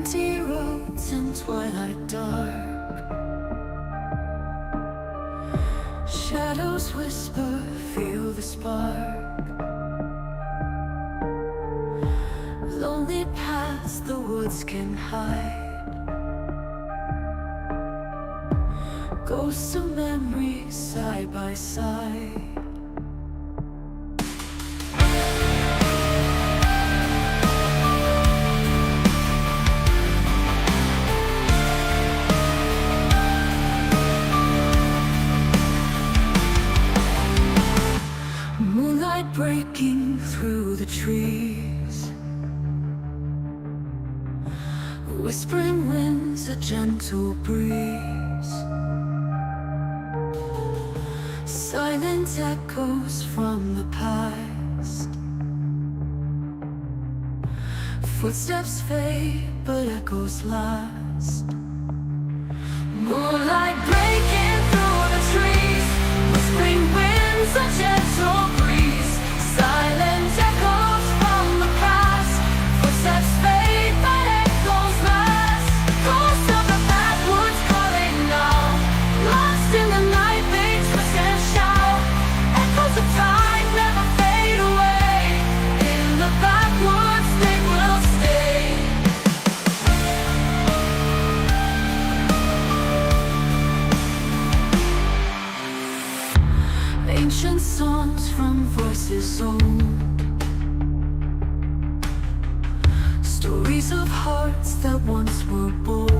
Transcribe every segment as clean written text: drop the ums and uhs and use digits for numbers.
Empty roads and twilight dark. Shadows whisper, feel the spark. Lonely paths the woods can hide. Ghosts of memories side by side. Moonlight breaking through the trees. Whispering winds, a gentle breeze. Silent echoes from the past. Footsteps fade, but echoes last. Moonlight breaking through the trees. Whispering winds, a gentle breeze. Silent echoes from the past. Footsteps fade, but echoes last. Ghosts of the backwoods calling now. Lost in the night, they twist and shout. Echoes of time never fade away. In the backwoods they will stay. Ancient songs from voices old. Stories of hearts that once were bold.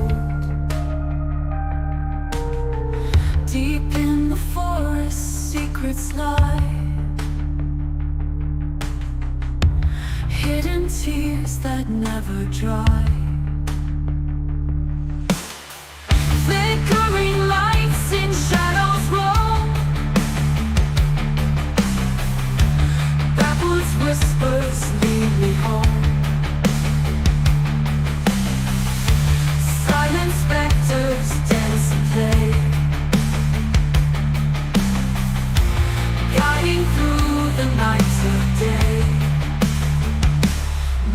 Deep in the forest, secrets lie. Hidden tears that never dry. Flickering lights in shadows roll. Backwoods whispers lead me home. Silent specters dance and play, guiding through the nights of day.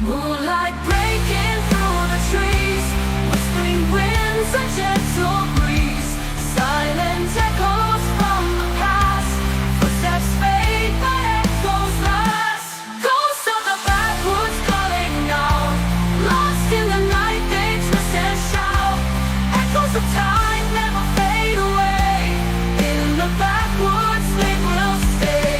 Moonlight breaking through the trees. Whispering winds, a gentle breeze. Silent echoes from the past. Footsteps fade, but echoes last. Ghosts of the backwoods calling out. Lost in the night, they twist and shout. Echoes of time never fade away. In the backwoods they will stay.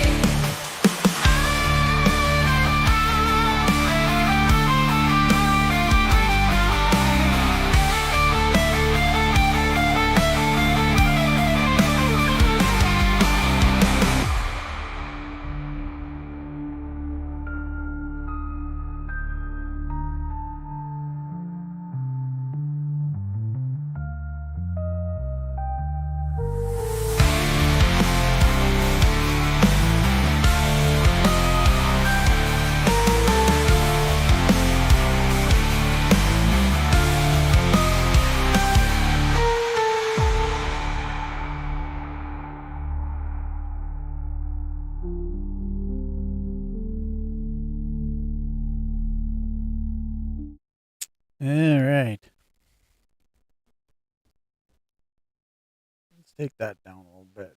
All right. Let's take that down a little bit.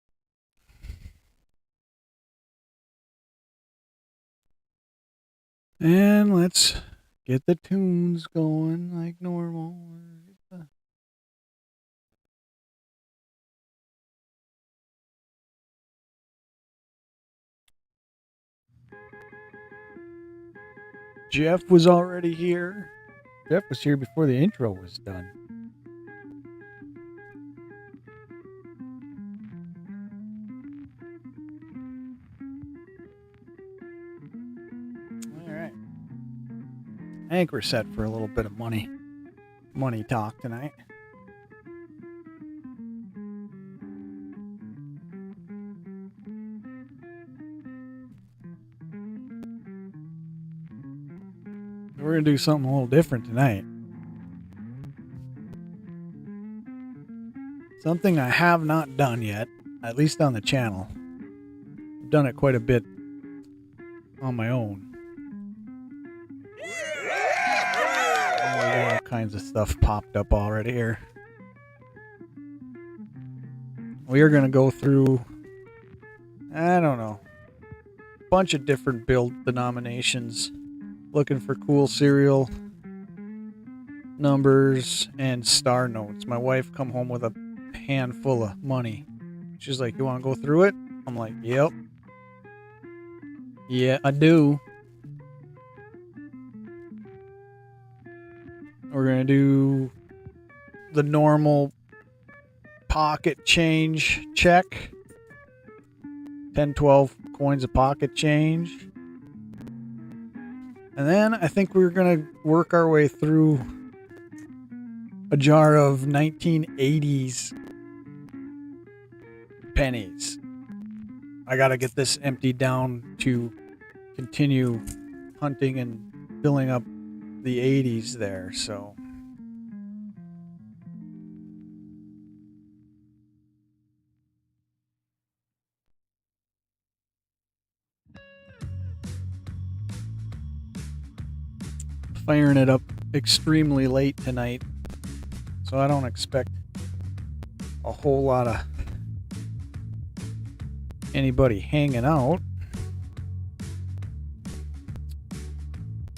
And let's get the tunes going like normal. Jeff was already here. Jeff was here before the intro was done. All right. I think we're set for a little bit of money talk tonight. We're going to do something a little different tonight. Something I have not done yet, at least on the channel. I've done it quite a bit on my own. kinds of stuff popped up already here. We are going to go through, I don't know, a bunch of different build denominations, looking for cool serial numbers and star notes. My wife come home with a handful of money. She's like, you want to go through it? I'm like, yep. Yeah, I do. We're going to do the normal pocket change check. 10, 12 coins of pocket change. And then I think we're going to work our way through a jar of 1980s pennies. I got to get this emptied down to continue hunting and filling up the 80s there, so firing it up extremely late tonight, so I don't expect a whole lot of anybody hanging out.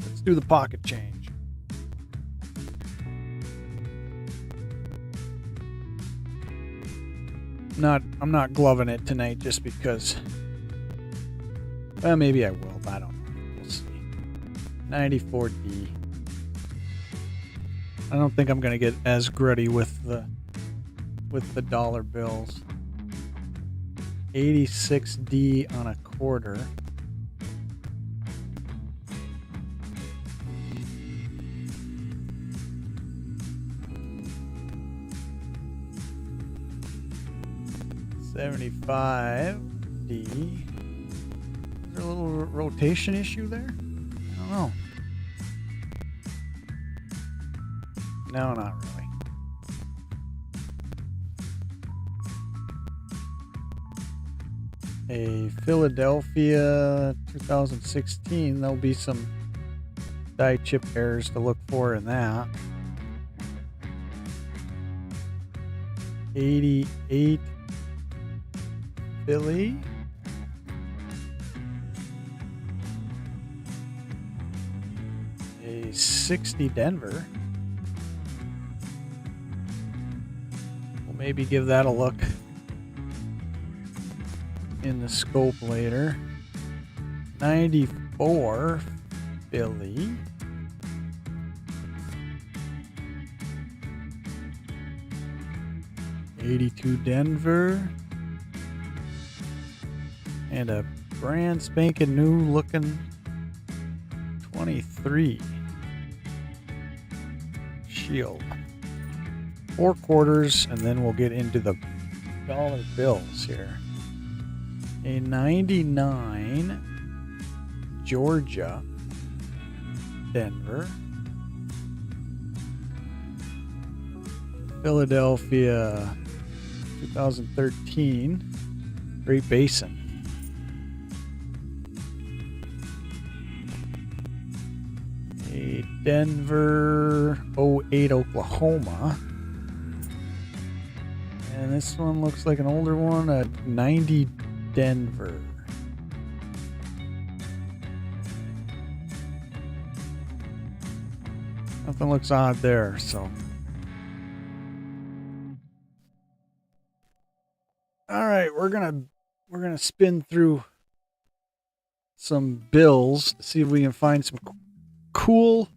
Let's do the pocket change. I'm not gloving it tonight just because. Well, maybe I will. I don't know. We'll see. 94D. I don't think I'm gonna get as gritty with the dollar bills. 86D on a quarter. $75D. Is there a little rotation issue there? I don't know. No, not really. A Philadelphia 2016. There'll be some die chip errors to look for in that. 88 Philly. A 60 Denver. We'll maybe give that a look in the scope later. 94 Philly. '82 Denver. And a brand spanking new looking 23 Shield. 4 quarters, and then we'll get into the dollar bills here. A 99 Georgia Denver. Philadelphia 2013 Great Basin. A Denver 08 Oklahoma. And this one looks like an older one, a 90 Denver. Nothing looks odd there, so. All right, we're gonna spin through some bills to see if we can find some cool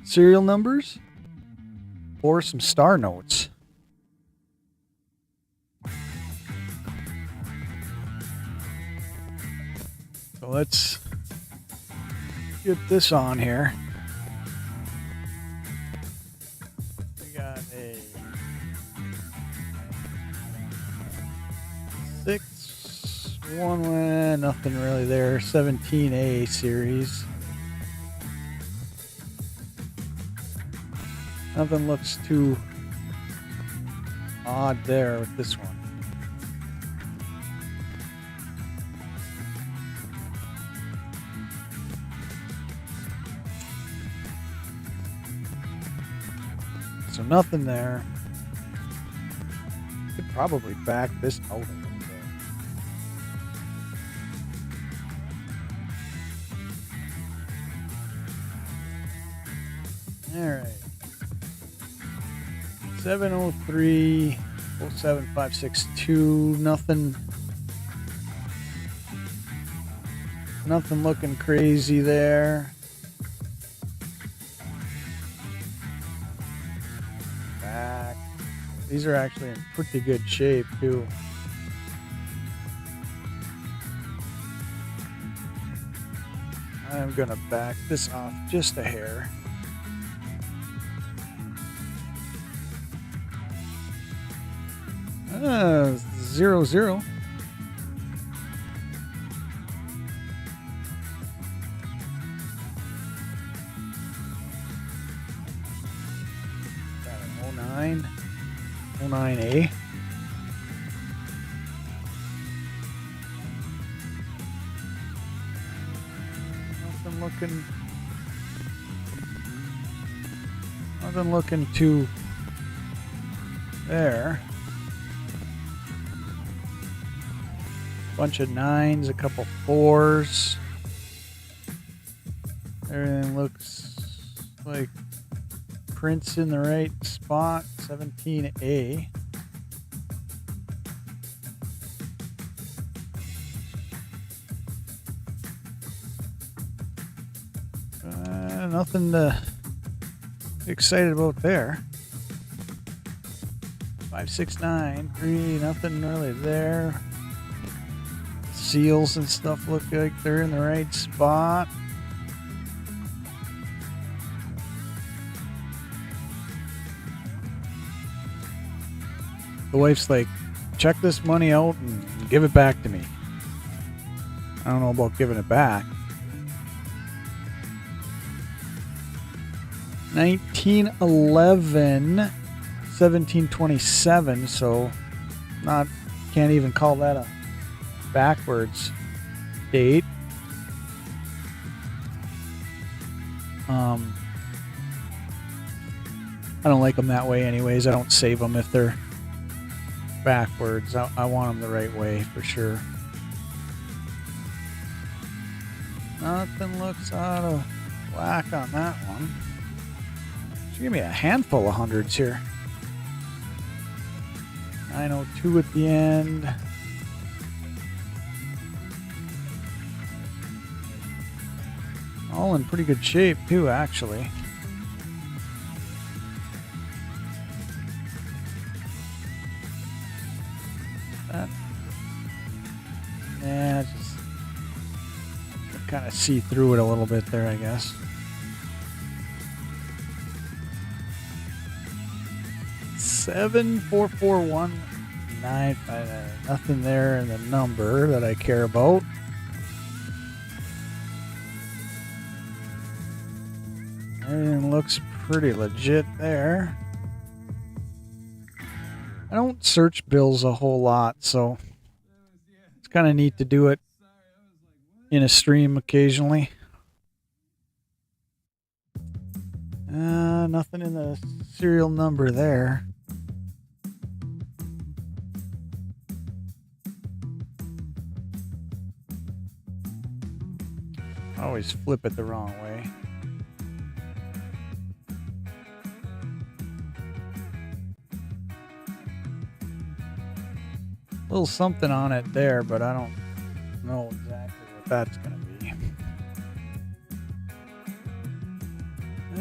serial numbers or some star notes. So let's get this on here. We got a 6-1, nothing really there. 17A series. Nothing looks too odd there with this one. So nothing there. Could probably back this out a little bit. Alright. 703 07562. Nothing looking crazy there. Back. These are actually in pretty good shape too. I'm gonna back this off just a hair. Ah, 0-0. Got an 09. 09A. Nothing looking too there. Bunch of 9s, a couple 4s. Everything looks like prints in the right spot. 17A. Nothing to be excited about there. 5693, nothing really there. Seals and stuff look like they're in the right spot. The wife's like, check this money out and give it back to me. I don't know about giving it back. 1911, 1727, so can't even call that a backwards date. I don't like them that way anyways. I don't save them if they're backwards. I want them the right way for sure. Nothing looks out of whack on that one. Give me a handful of hundreds here. 902 at the end. All in pretty good shape too, actually. Yeah, just kind of see through it a little bit there, I guess. 74419. Nothing there in the number that I care about. Everything looks pretty legit there. I don't search bills a whole lot, so it's kind of neat to do it in a stream occasionally. Nothing in the serial number there. I always flip it the wrong way. A little something on it there, but I don't know exactly what that's going to be.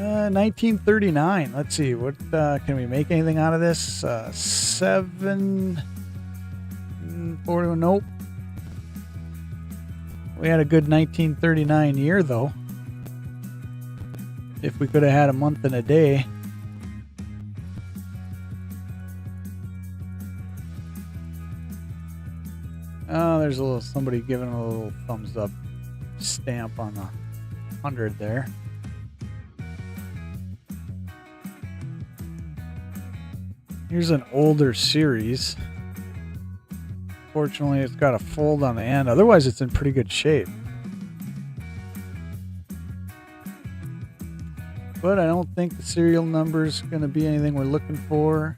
1939. Let's see. What can we make anything out of this? 741. Nope. We had a good 1939 year, though. If we could have had a month and a day. Oh, there's a little somebody giving a little thumbs up stamp on the 100 there. Here's an older series. Fortunately, it's got a fold on the end. Otherwise, it's in pretty good shape. But I don't think the serial number is going to be anything we're looking for.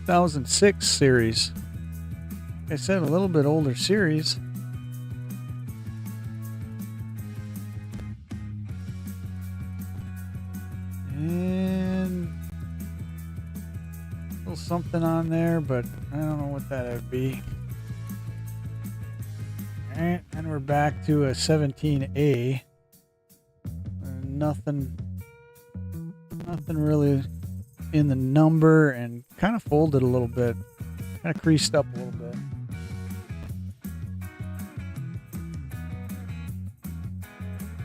...2006 series. Like I said, a little bit older series. And... a little something on there, but I don't know what that would be. Alright, and we're back to a 17A. Nothing really in the number, and kind of folded a little bit. Kind of creased up a little bit.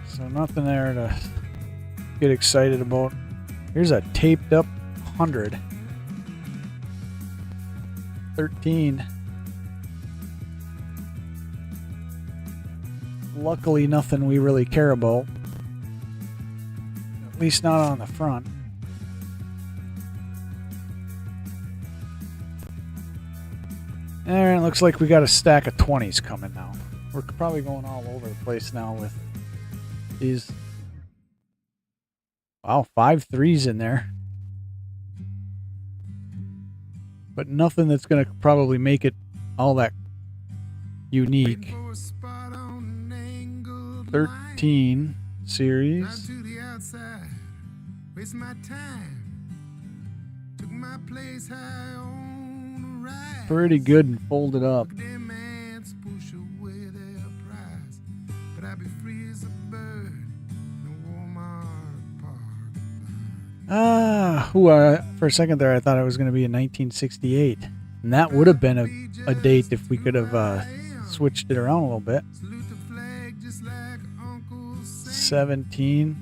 So nothing there to get excited about. Here's a taped up 100. 13. Luckily, nothing we really care about. At least not on the front. And it looks like we got a stack of 20s coming now. We're probably going all over the place now with these. Wow, 5 3s in there. But nothing that's going to probably make it all that unique. 13 series. Pretty good and folded up. For a second there I thought it was going to be in 1968. And that would have been a date if we could have switched it around a little bit. 17.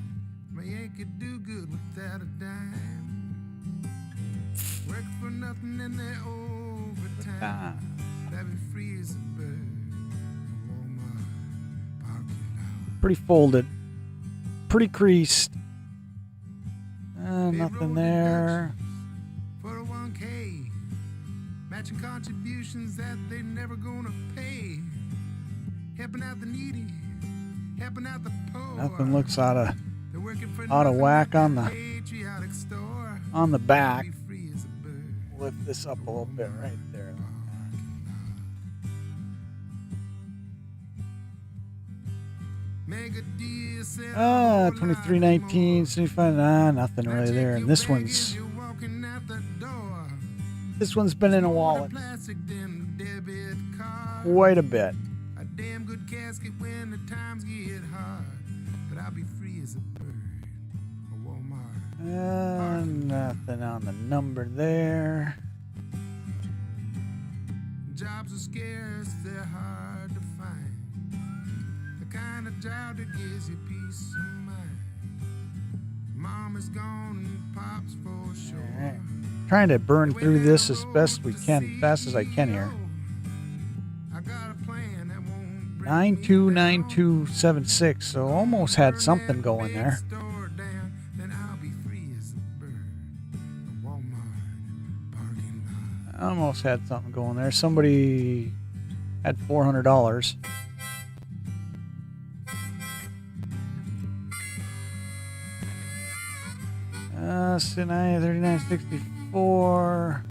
Pretty folded. Pretty creased. Nothing there. Matching contributions that they never gonna pay. Helping out the needy. Helping out the poor. Nothing looks out of whack on the back. Lift this up a little bit right there. 2319, 75. Nothing really there. And this one's been in a wallet quite a bit. A damn good casket when the times get hard, but I'll be free as a bird. A Walmart. Nothing on the number there. Jobs are scarce, they're hard to find. The kind of job that gives you peace of mind. Mom is gone and pop's for sure. All right. Trying to burn through this as best we can, fast as I can here. 929276, so almost had something going there. Almost had something going there. Somebody had $400. So 3964.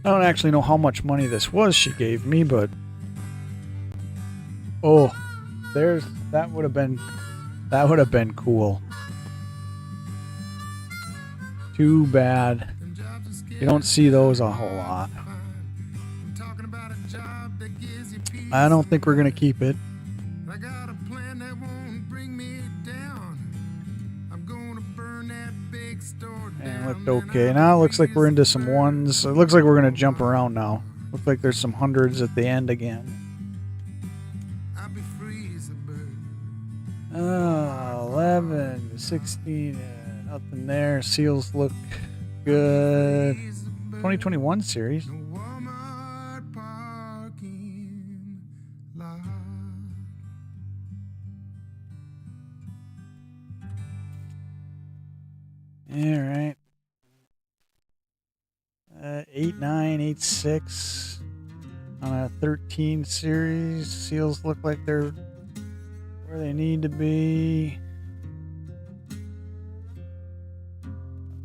I don't actually know how much money this was she gave me, but oh, that would have been cool. Too bad. You don't see those a whole lot. I don't think we're gonna keep it. And it looked okay. Now it looks like we're into some ones. It looks like we're gonna jump around now. Looks like there's some hundreds at the end again. 11, 16, nothing there. Seals look good. 2021 series. All right. 8986 on a 13 series. Seals look like they're where they need to be.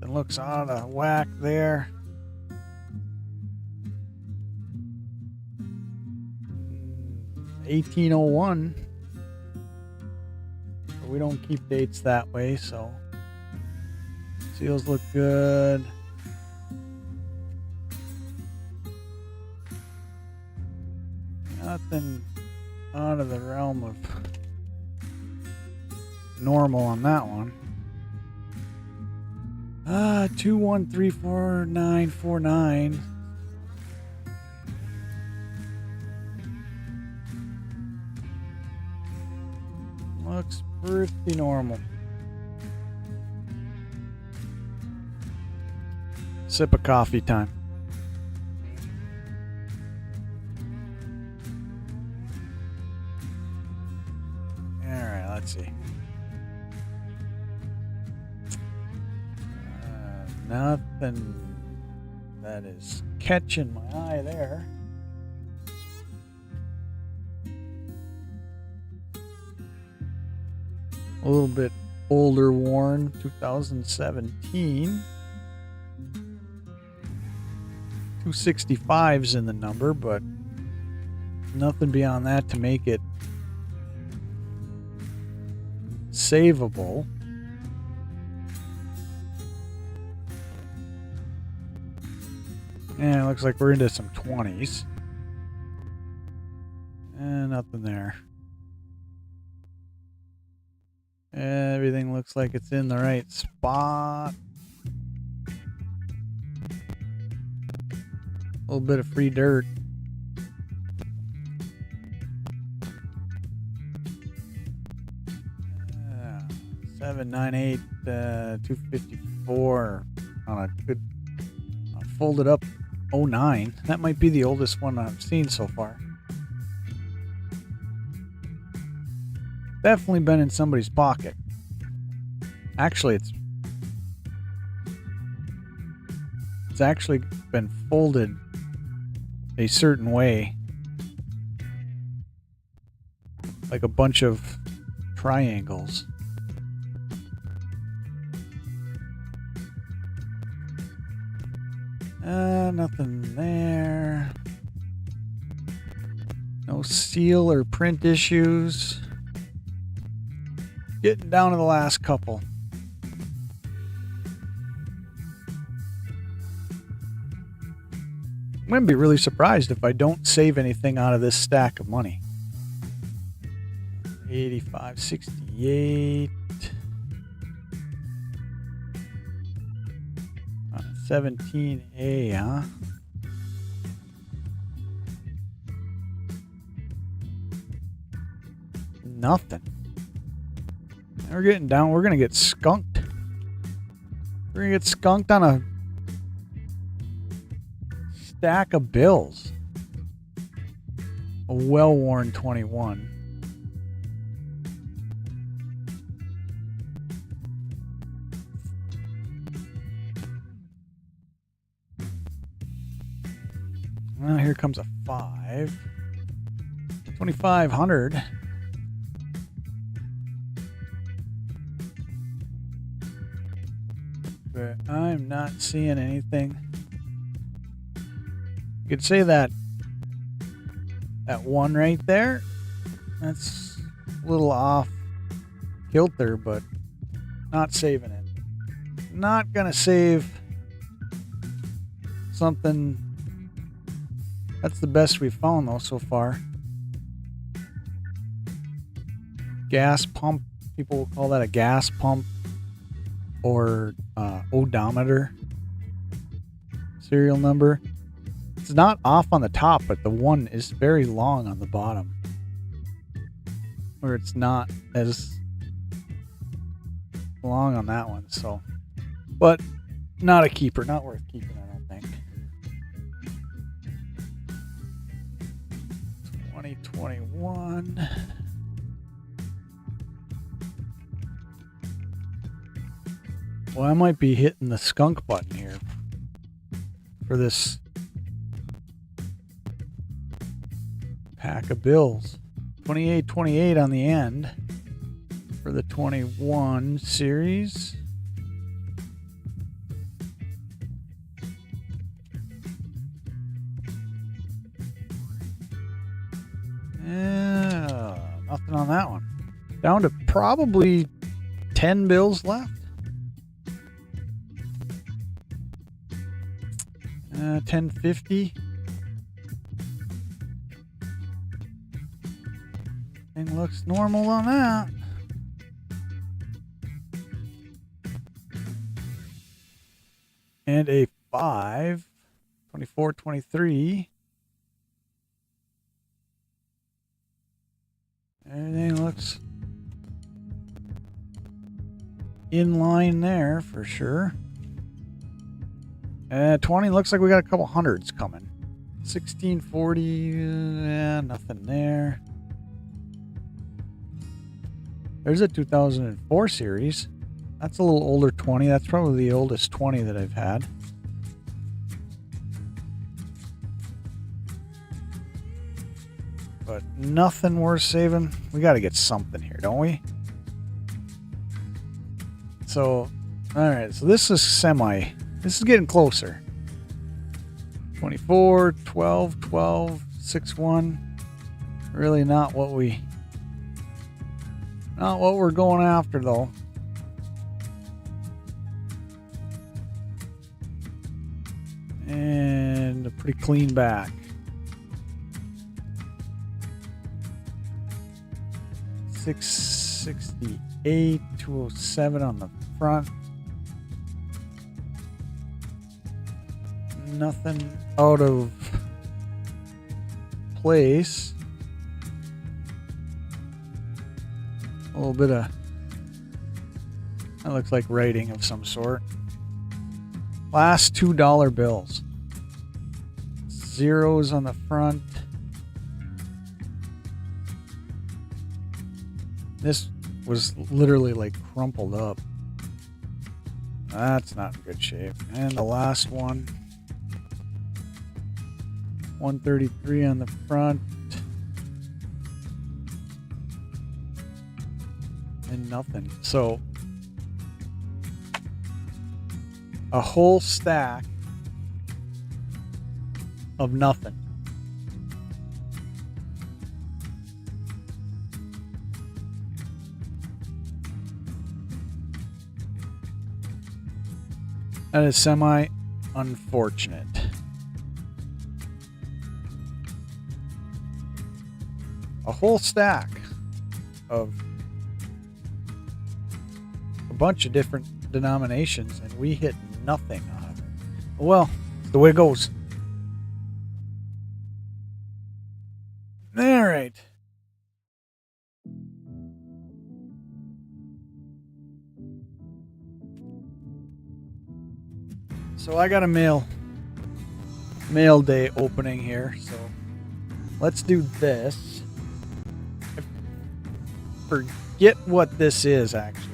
It looks out of whack there. Mm, 1801. We don't keep dates that way, so seals look good. Nothing out of the realm of normal on that one. 213449. Looks pretty normal. Sip of coffee time. Alright, let's see. Nothing that is catching my eye there. A little bit older worn, 2017. 265's in the number, but nothing beyond that to make it savable. And it looks like we're into some 20s. And nothing there. Everything looks like it's in the right spot. A little bit of free dirt. Uh, 798 254 on a good folded up 09. That might be the oldest one I've seen so far. Definitely been in somebody's pocket. Actually, it's actually been folded a certain way, like a bunch of triangles. Nothing there. No seal or print issues. Getting down to the last couple. I'm going to be really surprised if I don't save anything out of this stack of money. 8568. 17A, huh? Nothing. We're getting down. We're going to get skunked. We're going to get skunked on a stack of bills. A well-worn 21. Well, here comes a 5. 2,500. But I'm not seeing anything. You could say that one right there, that's a little off kilter, but not saving it. Not gonna save something. That's the best we've found though so far. Gas pump, people will call that a gas pump or odometer serial number. It's not off on the top, but the one is very long on the bottom, where it's not as long on that one. So, but not a keeper, not worth keeping, I don't think. 2021. Well, I might be hitting the skunk button here for this pack of bills. 2828 on the end for the 21 series. Yeah, nothing on that one. Down to probably 10 bills left. 1050. Thing looks normal on that. And a 5, 24, 23. Everything looks in line there for sure. 20 looks like we got a couple hundreds coming. 1640, nothing there. There's a 2004 series. That's a little older 20. That's probably the oldest 20 that I've had. But nothing worth saving. We got to get something here, don't we? So, alright, so this is semi. This is getting closer. 24, 12, 12, 6, 1. Really not what we're going after though. And a pretty clean back. 668, 207 on the front. Nothing out of place. A little bit of, that looks like writing of some sort. Last $2 bills. Zeros on the front. This was literally like crumpled up. That's not in good shape. And the last one. 133 on the front. And nothing. So a whole stack of nothing. That is semi unfortunate. A whole stack of a bunch of different denominations, and we hit nothing on it. Well, it's the way it goes. All right. So I got a mail day opening here, so let's do this. I forget what this is actually.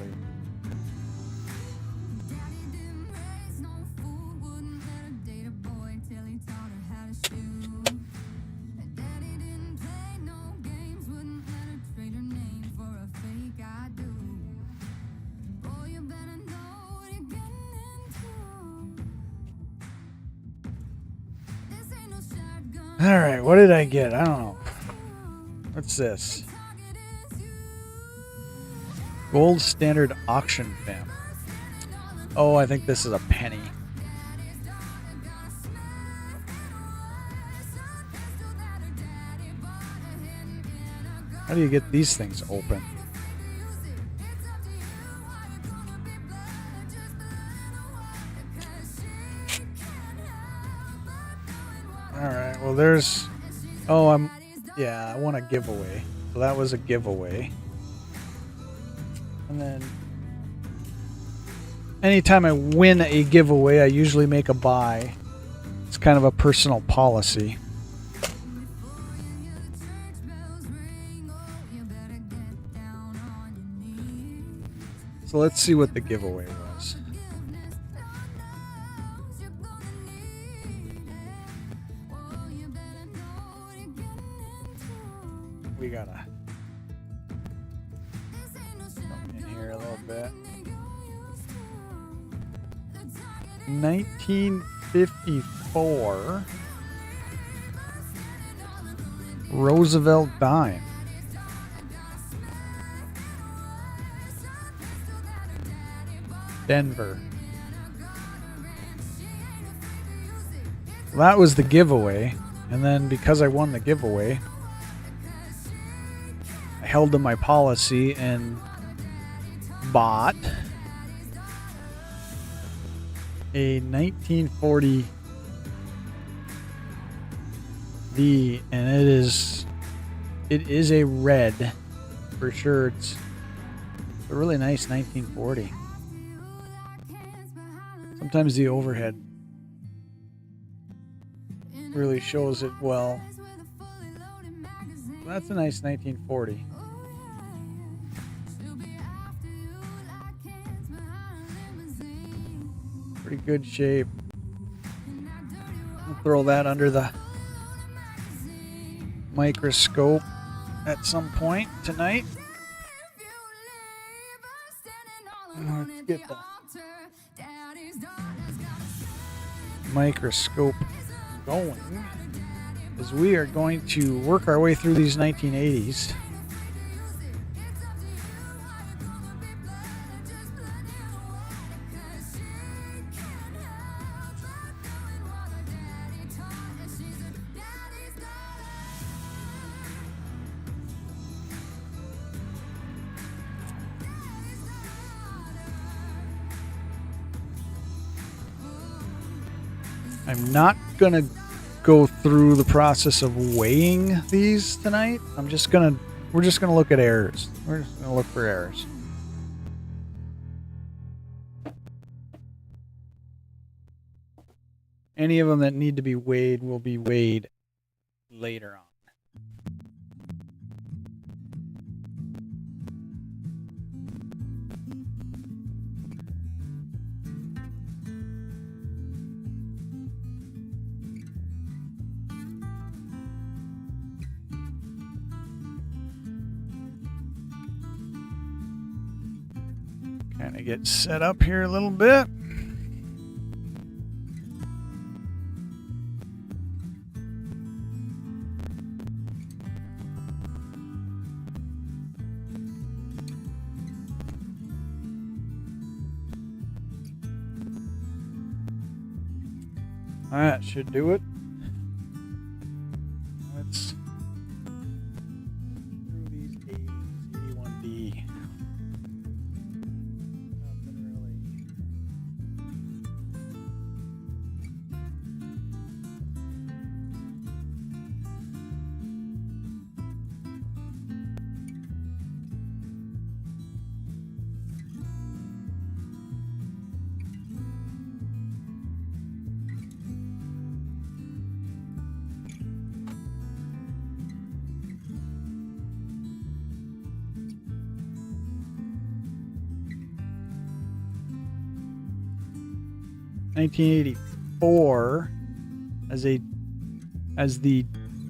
Alright, what did I get? I don't know. What's this? Gold Standard Auction Fam. Oh, I think this is a penny. How do you get these things open? Alright, well there's... Oh, I won a giveaway. So that was a giveaway. And then... anytime I win a giveaway, I usually make a buy. It's kind of a personal policy. So let's see what the giveaway was. we gotta come in here a little bit. 1954 Roosevelt dime. Denver. That was the giveaway, and then because I won the giveaway, I held to my policy and bought a 1940 V, and it is a red for sure. It's a really nice 1940. Sometimes the overhead really shows it well. That's a nice 1940. Pretty good shape. I'll throw that under the microscope at some point tonight. Let's get the microscope going, as we are going to work our way through these 1980s. I'm not gonna go through the process of weighing these tonight. we're just gonna look at errors. We're just gonna look for errors. Any of them that need to be weighed will be weighed later on. Kind of get set up here a little bit. That should do it. Let's through these 81D. $1984 as the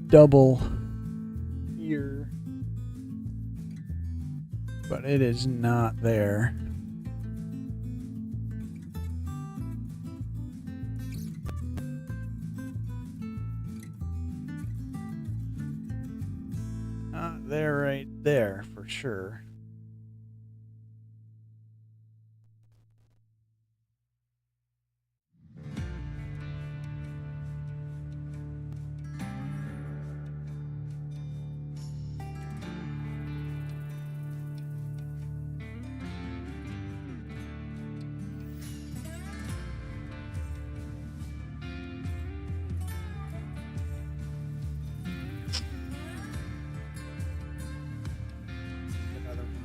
double here, but it is not there. Not there, right there for sure.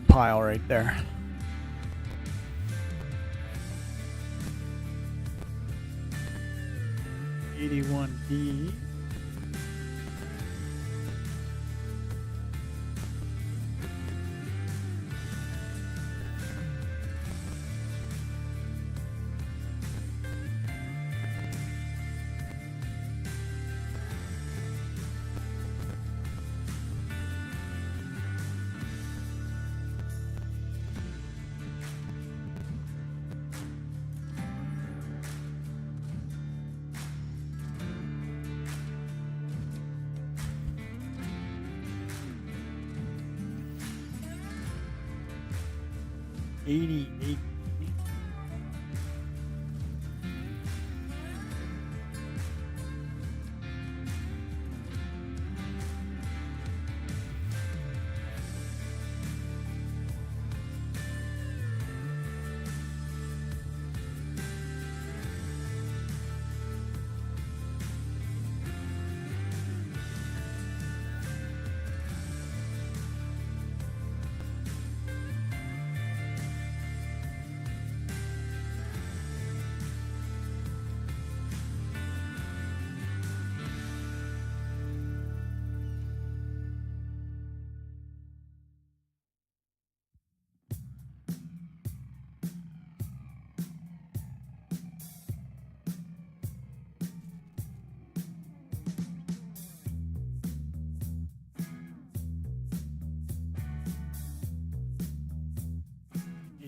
Pile right there. $81D. 88.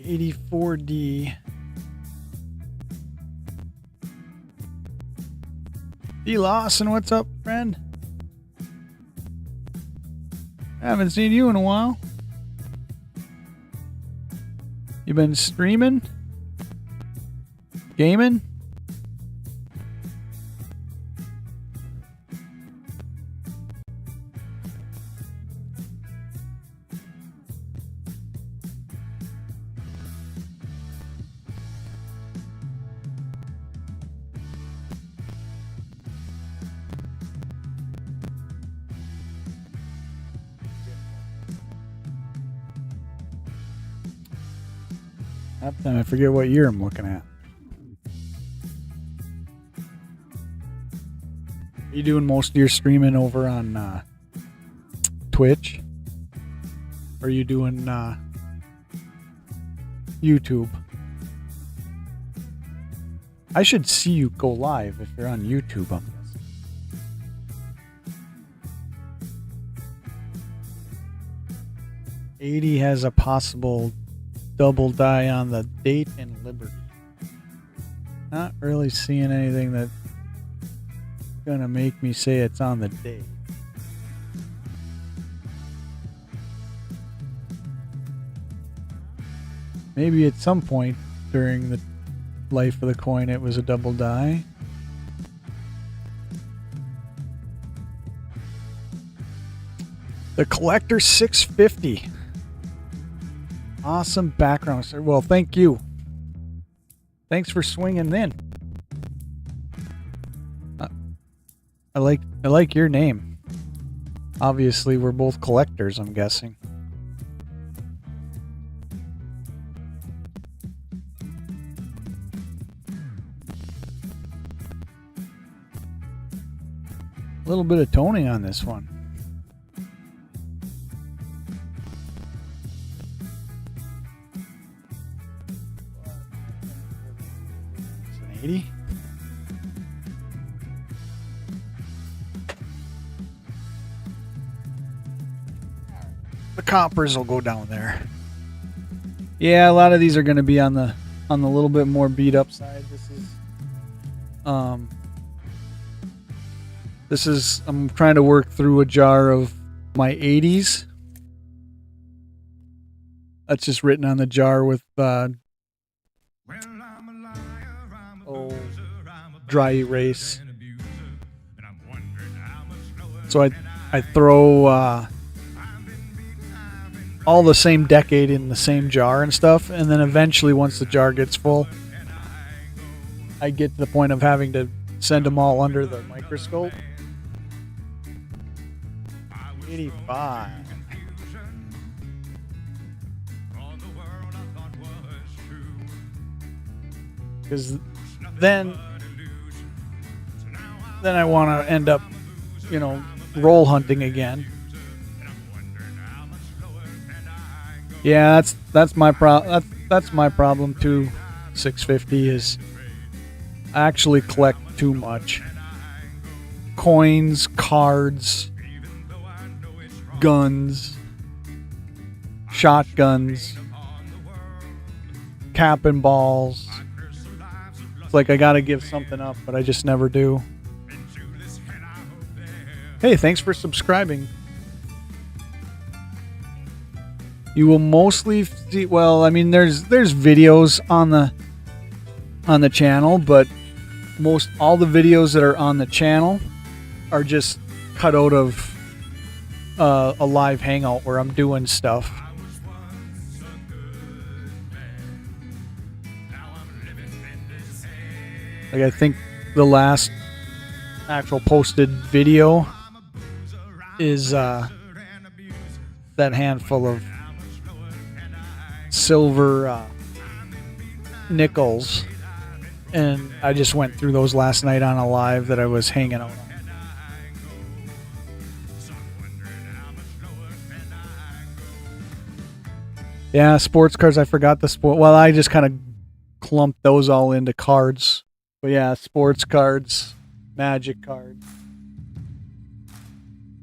$84D. D. Lawson, what's up, friend? I haven't seen you in a while. You been streaming? Gaming? Half the time I forget what year I'm looking at. Are you doing most of your streaming over on Twitch? Or are you doing YouTube? I should see you go live if you're on YouTube on this. $80 has a possible double die on the date and Liberty. Not really seeing anything that's gonna make me say it's on the date. Maybe at some point during the life of the coin it was a double die. The Collector 650. Awesome background, sir. Well, thank you. Thanks for swinging in. I like your name. Obviously, we're both collectors, I'm guessing. A little bit of toning on this one. It's an 80. The coppers will go down there. Yeah, a lot of these are going to be on the little bit more beat up side. This is I'm trying to work through a jar of my 80s. That's just written on the jar with dry erase. So I throw all the same decade in the same jar and stuff, and then eventually once the jar gets full, I get to the point of having to send them all under the microscope. 85. Because then I want to end up, roll hunting again. Yeah, that's my that's my problem too. 650 is I actually collect too much. Coins, cards, guns, shotguns, cap and balls. It's like I gotta give something up, but I just never do. Hey, thanks for subscribing. You will mostly see, well, I mean, there's videos on the channel, but most all the videos that are on the channel are just cut out of a live hangout where I'm doing stuff. Like, I think the last actual posted video is that handful of silver nickels, and I just went through those last night on a live that I was hanging out on. Yeah, sports cards. I forgot the sport. Well, I just kind of clumped those all into cards. But yeah, sports cards, magic cards,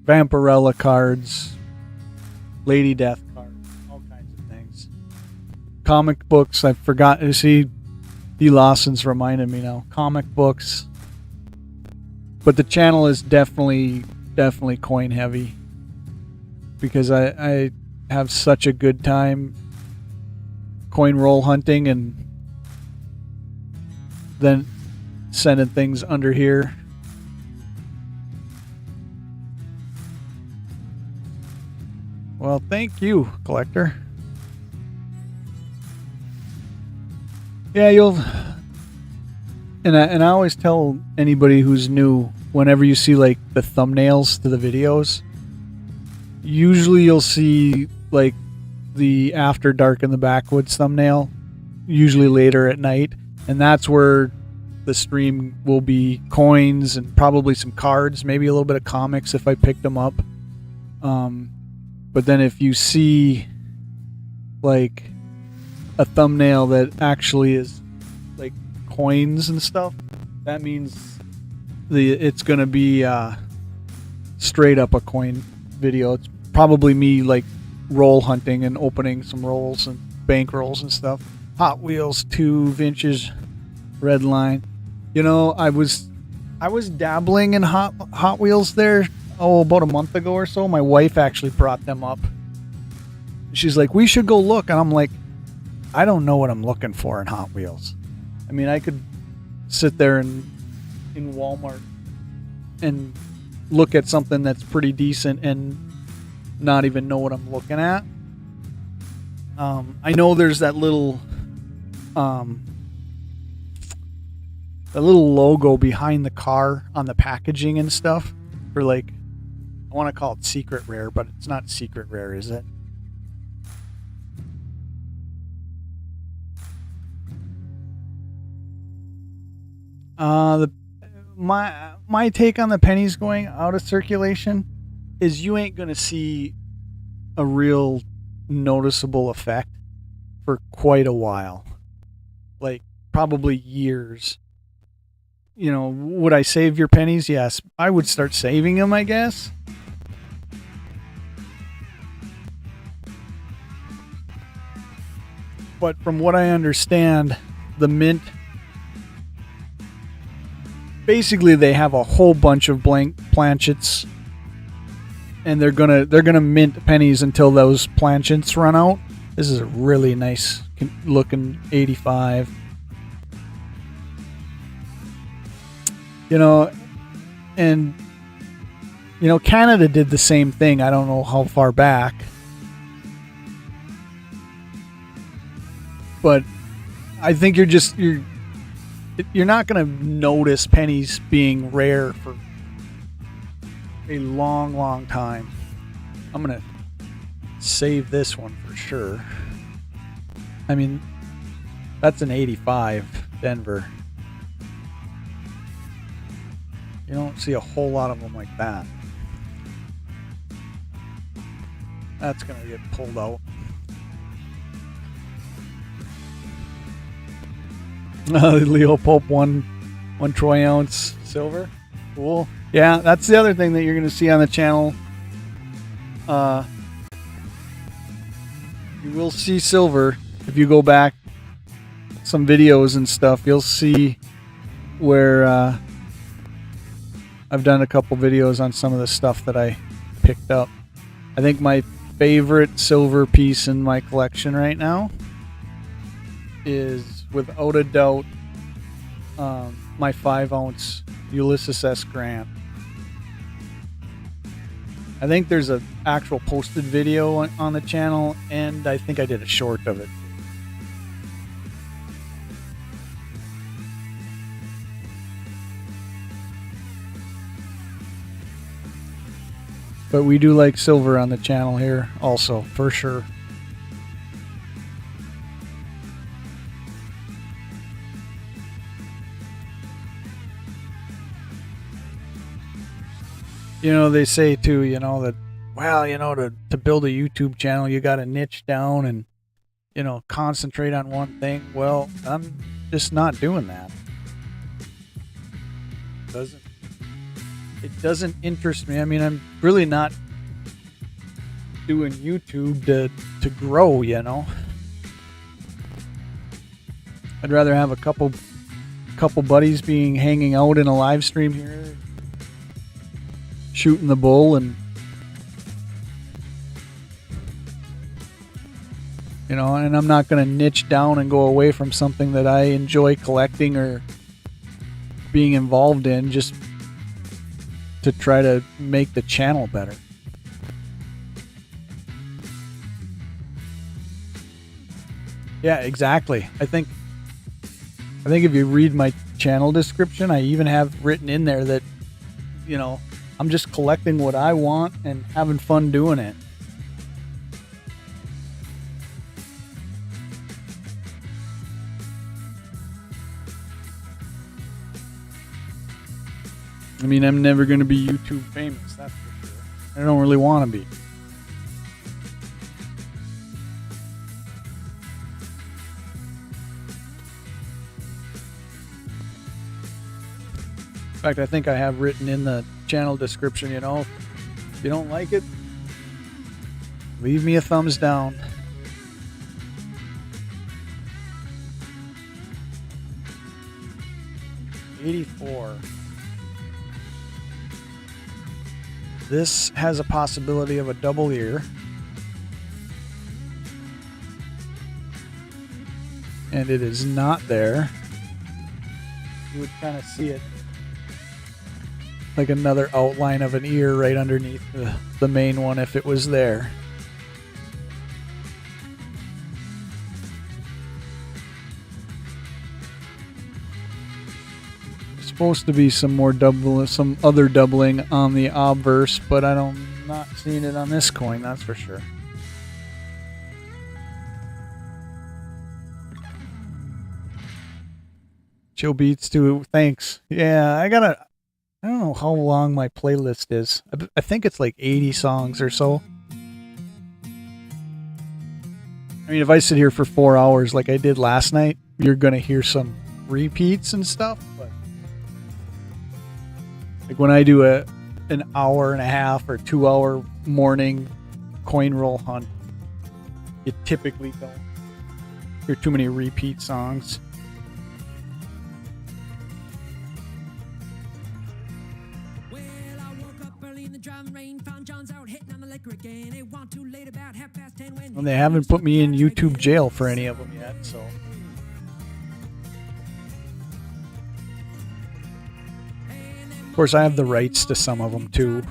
Vampirella cards, Lady Death cards, all kinds of things. Comic books. I forgot. You see, D. Lawson's reminded me now. Comic books. But the channel is definitely coin heavy, because I have such a good time coin roll hunting and then sending things under here. Well, thank you, collector. Yeah, you'll, and I always tell anybody who's new, whenever you see like the thumbnails to the videos, usually you'll see like the After Dark in the Backwoods thumbnail, usually later at night, and that's where the stream will be coins and probably some cards, maybe a little bit of comics if I picked them up. But then if you see like a thumbnail that actually is like coins and stuff, that means it's gonna be straight up a coin video. It's probably me like roll hunting and opening some rolls and bank rolls and stuff. Hot Wheels 2 vintage red line. You know, I was dabbling in Hot Wheels there about a month ago or so. My wife actually brought them up. She's like, we should go look, and I'm like, I don't know what I'm looking for in Hot Wheels. I mean, I could sit there in Walmart and look at something that's pretty decent and not even know what I'm looking at. I know there's that little logo behind the car on the packaging and stuff for, like, I want to call it secret rare, but it's not secret rare, is it? My take on the pennies going out of circulation is you ain't gonna see a real noticeable effect for quite a while, like probably years. You know, would I save your pennies? Yes, I would start saving them, I guess. But from what I understand, the mint, basically they have a whole bunch of blank planchets, and they're gonna mint pennies until those planchets run out. This is a really nice looking 85. You know, and you know, Canada did the same thing. I don't know how far back, but I think you're not going to notice pennies being rare for a long, long time. I'm going to save this one for sure. I mean, that's an 85 Denver. You don't see a whole lot of them like that. That's going to get pulled out. Leo Pope, one troy ounce silver. Cool. Yeah, that's the other thing that you're going to see on the channel. You will see silver if you go back some videos and stuff. You'll see where I've done a couple videos on some of the stuff that I picked up. I think my favorite silver piece in my collection right now is, without a doubt, my 5-ounce Ulysses S. Grant. I think there's an actual posted video on the channel, and I think I did a short of it. But we do like silver on the channel here also, for sure. You know, they say too, you know, that, well, you know, to build a YouTube channel, you got to niche down and, you know, concentrate on one thing. Well, I'm just not doing that. It doesn't interest me. I mean, I'm really not doing YouTube to grow, you know. I'd rather have a couple buddies hanging out in a live stream here, shooting the bull, and you know, and I'm not going to niche down and go away from something that I enjoy collecting or being involved in just to try to make the channel better. Yeah, exactly. I think if you read my channel description, I even have written in there that, you know, I'm just collecting what I want and having fun doing it. I mean, I'm never going to be YouTube famous, that's for sure. I don't really want to be. In fact, I think I have written in the channel description, you know, if you don't like it, leave me a thumbs down. '84. This has a possibility of a double ear. And it is not there. You would kind of see it like another outline of an ear right underneath the main one if it was there. Supposed to be some other doubling on the obverse, but I'm not seeing it on this coin, that's for sure. Chill beats too, thanks. Yeah, I don't know how long my playlist is. I think it's like 80 songs or so. I mean, if I sit here for 4 hours like I did last night, you're gonna hear some repeats and stuff, but like when I do an hour and a half or 2 hour morning coin roll hunt, you typically don't hear too many repeat songs. And they haven't put me in YouTube jail for any of them yet, so. Of course, I have the rights to some of them too.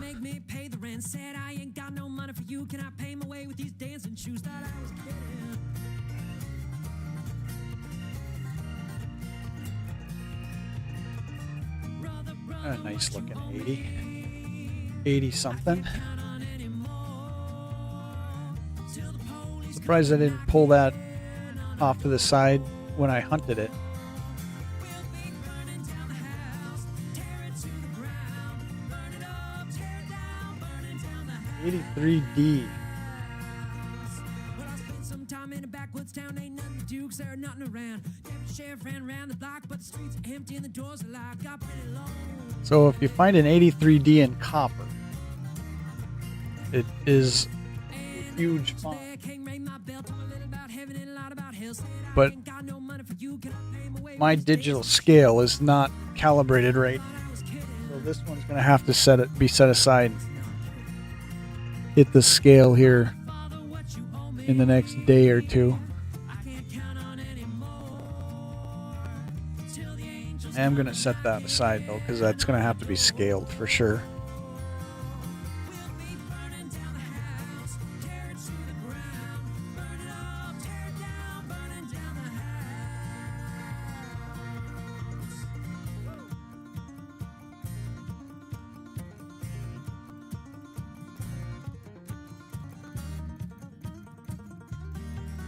A nice looking 80 something. Surprised I didn't pull that off to the side when I hunted it. '83D. So if you find an '83D in copper, it is a huge font. But my digital scale is not calibrated right, so this one's going to have to be set aside. Hit the scale here in the next day or two. I am going to set that aside though, because that's going to have to be scaled for sure.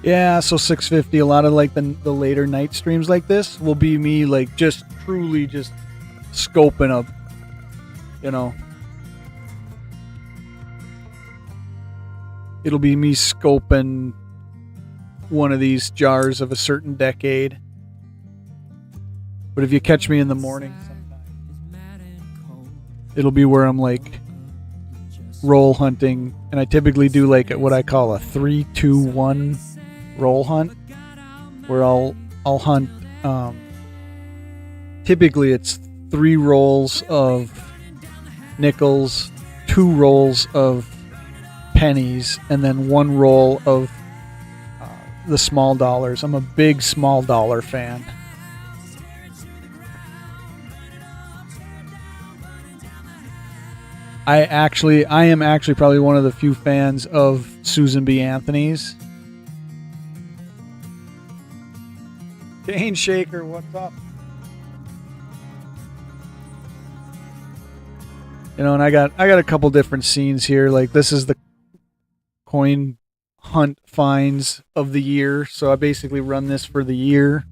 Yeah, so 650, a lot of like the later night streams like this will be me like just truly just scoping up, you know. It'll be me scoping one of these jars of a certain decade. But if you catch me in the morning sometime, it'll be where I'm like roll hunting, and I typically do like what I call a 3-2-1 roll hunt, where I'll hunt typically it's 3 rolls of nickels, 2 rolls of pennies, and then 1 roll of the small dollars. I'm a big small dollar fan. I am actually probably one of the few fans of Susan B. Anthony's. Cane Shaker, what's up? You know, and I got a couple different scenes here. Like this is the coin hunt finds of the year, so I basically run this for the year.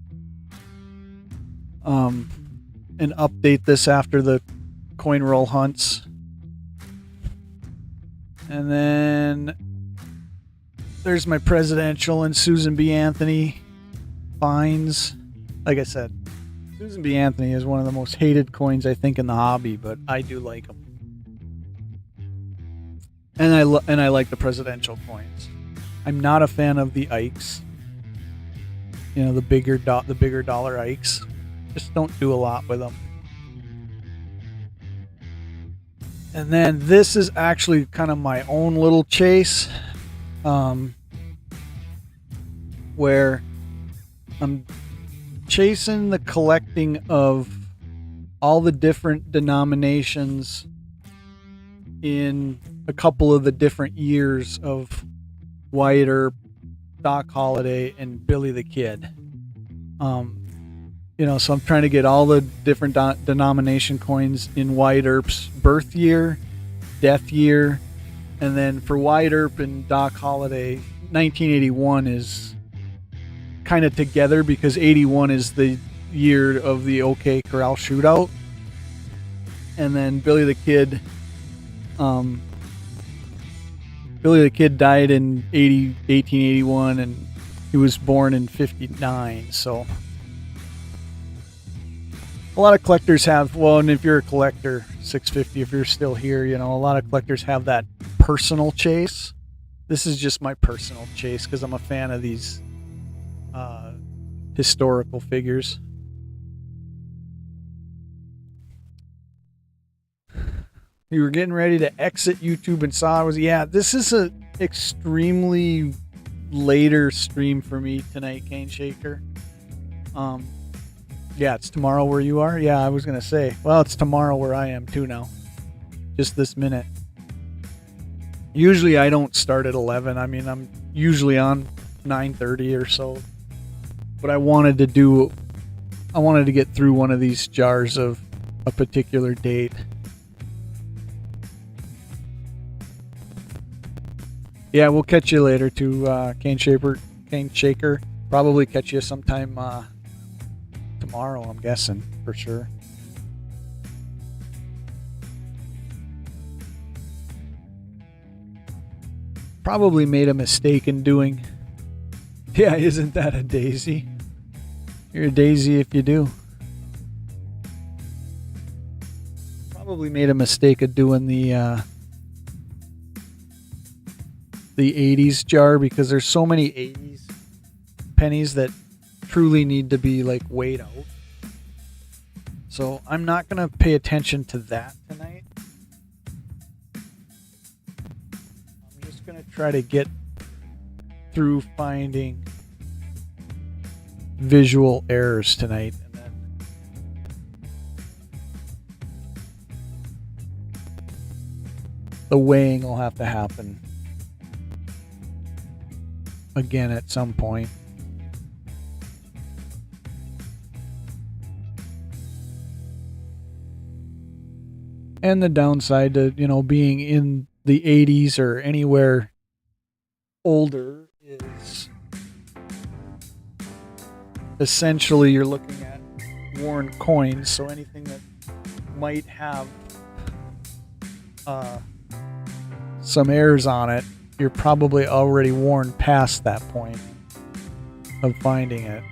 And update this after the coin roll hunts. And then there's my presidential and Susan B. Anthony finds. Like I said, Susan B. Anthony is one of the most hated coins I think in the hobby, but I do like them. And I like the presidential coins. I'm not a fan of the Ikes. You know, the bigger dollar Ikes. Just don't do a lot with them. And then this is actually kind of my own little chase, where I'm chasing the collecting of all the different denominations in a couple of the different years of Wyatt Earp, Doc Holliday, and Billy the Kid. You know, so I'm trying to get all the different denomination coins in Wyatt Earp's birth year, death year, and then for Wyatt Earp and Doc Holliday, 1981 is kind of together because 81 is the year of the OK Corral shootout, and then Billy the Kid died in 1881, and he was born in 59, so a lot of collectors have, well, and if you're a collector, 650, if you're still here, you know, a lot of collectors have that personal chase. This is just my personal chase because I'm a fan of these historical figures. You were getting ready to exit YouTube and saw I was, yeah, this is a extremely later stream for me tonight, Cane Shaker. Yeah, it's tomorrow where you are. Yeah, I was gonna say, well, it's tomorrow where I am too now, just this minute. Usually I don't start at 11. I mean, I'm usually on 9:30 or so, but I wanted to get through one of these jars of a particular date. Yeah, we'll catch you later too, Cane Shaker. Probably catch you sometime tomorrow, I'm guessing, for sure. Probably made a mistake in doing. Yeah, isn't that a daisy? You're a daisy if you do. Probably made a mistake of doing the 80s jar because there's so many 80s pennies that truly need to be like weighed out. So I'm not going to pay attention to that tonight. I'm just going to try to get through finding visual errors tonight, and then the weighing will have to happen again at some point. And the downside to, being in the 80s or anywhere older is essentially you're looking at worn coins, so anything that might have some errors on it, you're probably already worn past that point of finding it.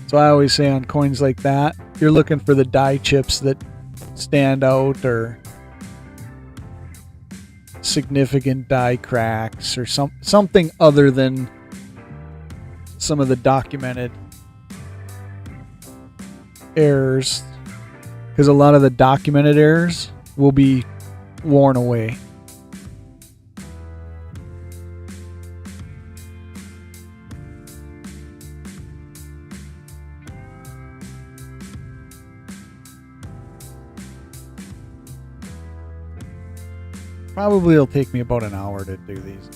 So I always say on coins like that, you're looking for the die chips that stand out or significant die cracks or something other than some of the documented errors, because a lot of the documented errors will be worn away. Probably it'll take me about an hour to do these.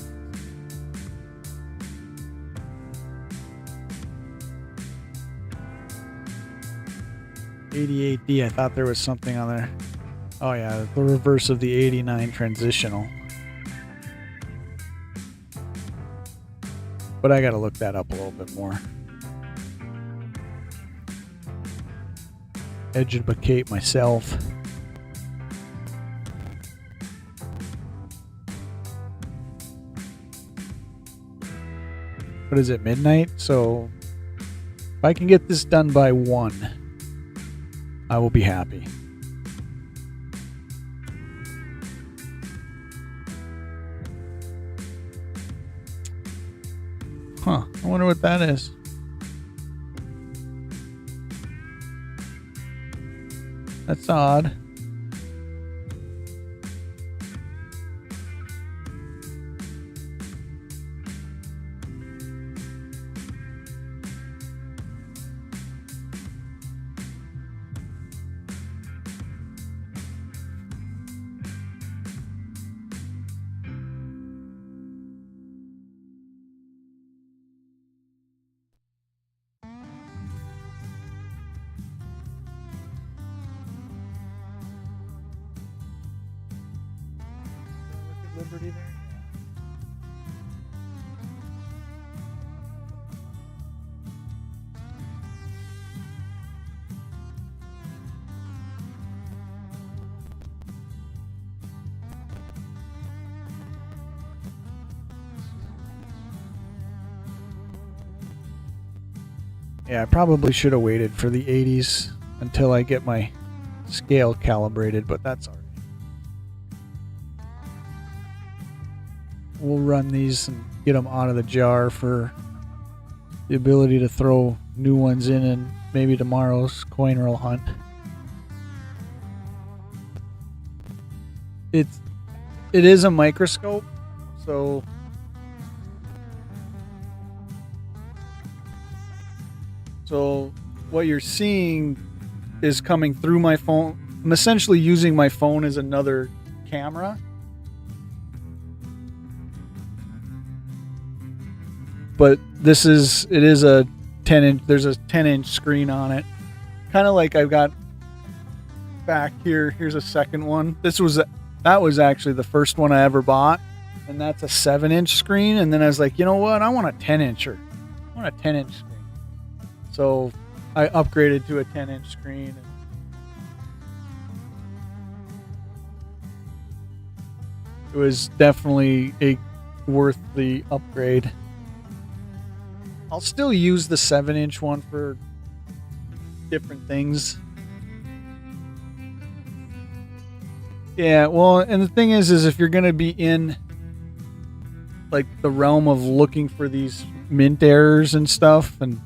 '88D, I thought there was something on there. Oh yeah, the reverse of the '89 transitional. But I gotta look that up a little bit more. Educate myself. What is it, midnight? So if I can get this done by 1, I will be happy. Huh, I wonder what that is. That's odd. Liberty there? Yeah, I probably should have waited for the 80s until I get my scale calibrated, but that's all right. We'll run these and get them out of the jar for the ability to throw new ones in maybe tomorrow's coin roll hunt. It is a microscope, so what you're seeing is coming through my phone. I'm essentially using my phone as another camera. But it is a 10-inch, there's a 10-inch screen on it. Kind of like I've got back here. Here's a second one. That was actually the first one I ever bought. And that's a 7-inch screen. And then I was like, you know what? I want a 10-incher. I want a 10-inch screen. So I upgraded to a 10-inch screen. It was definitely worth the upgrade. I'll still use the 7-inch one for different things. Yeah, well, and the thing is if you're going to be in like the realm of looking for these mint errors and stuff, and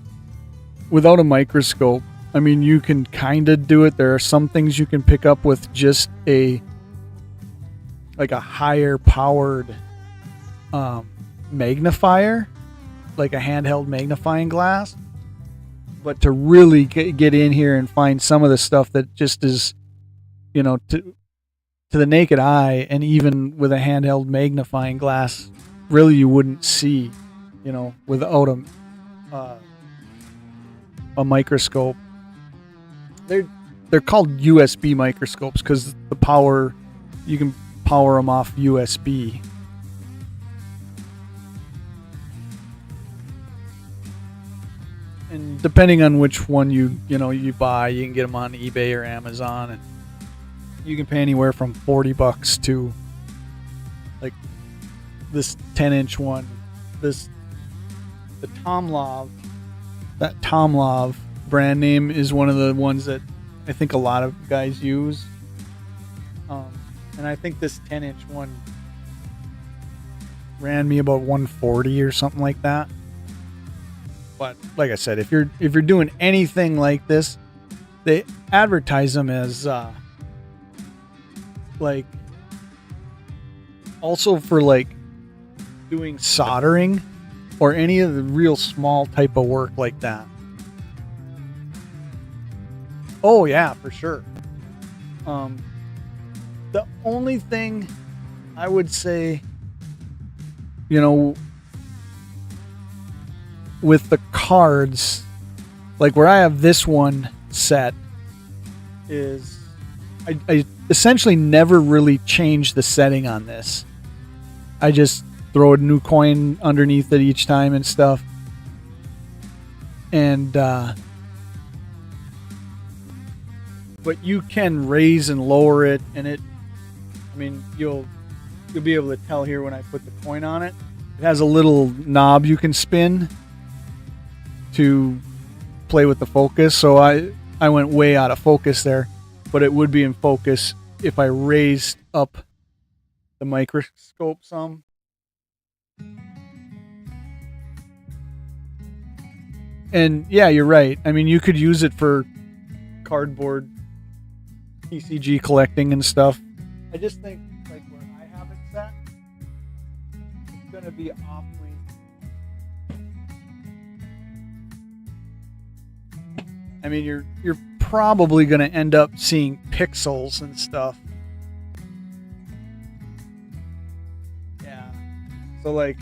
without a microscope, I mean, you can kind of do it. There are some things you can pick up with just a like a higher powered magnifier, like a handheld magnifying glass. But to really get in here and find some of the stuff that just is, to the naked eye, and even with a handheld magnifying glass, really you wouldn't see, without a microscope. They're called USB microscopes because you can power them off USB. And depending on which one you buy, you can get them on eBay or Amazon, and you can pay anywhere from $40 to like this 10-inch one. The Tomlov, that Tomlov brand name is one of the ones that I think a lot of guys use. And I think this 10-inch one ran me about $140 or something like that. But like I said, if you're doing anything like this, they advertise them as like also for like doing soldering or any of the real small type of work like that. Oh yeah, for sure. The only thing I would say, with the cards, like where I have this one set, is I essentially never really change the setting on this. I just throw a new coin underneath it each time and stuff. And but you can raise and lower it, and you'll be able to tell here when I put the coin on it. It has a little knob you can spin to play with the focus. So I went way out of focus there, but it would be in focus if I raised up the microscope some. And yeah, you're right. You could use it for cardboard PCG collecting and stuff. I just think like where I have it set, it's going to be awfully. You're probably going to end up seeing pixels and stuff. Yeah. So like,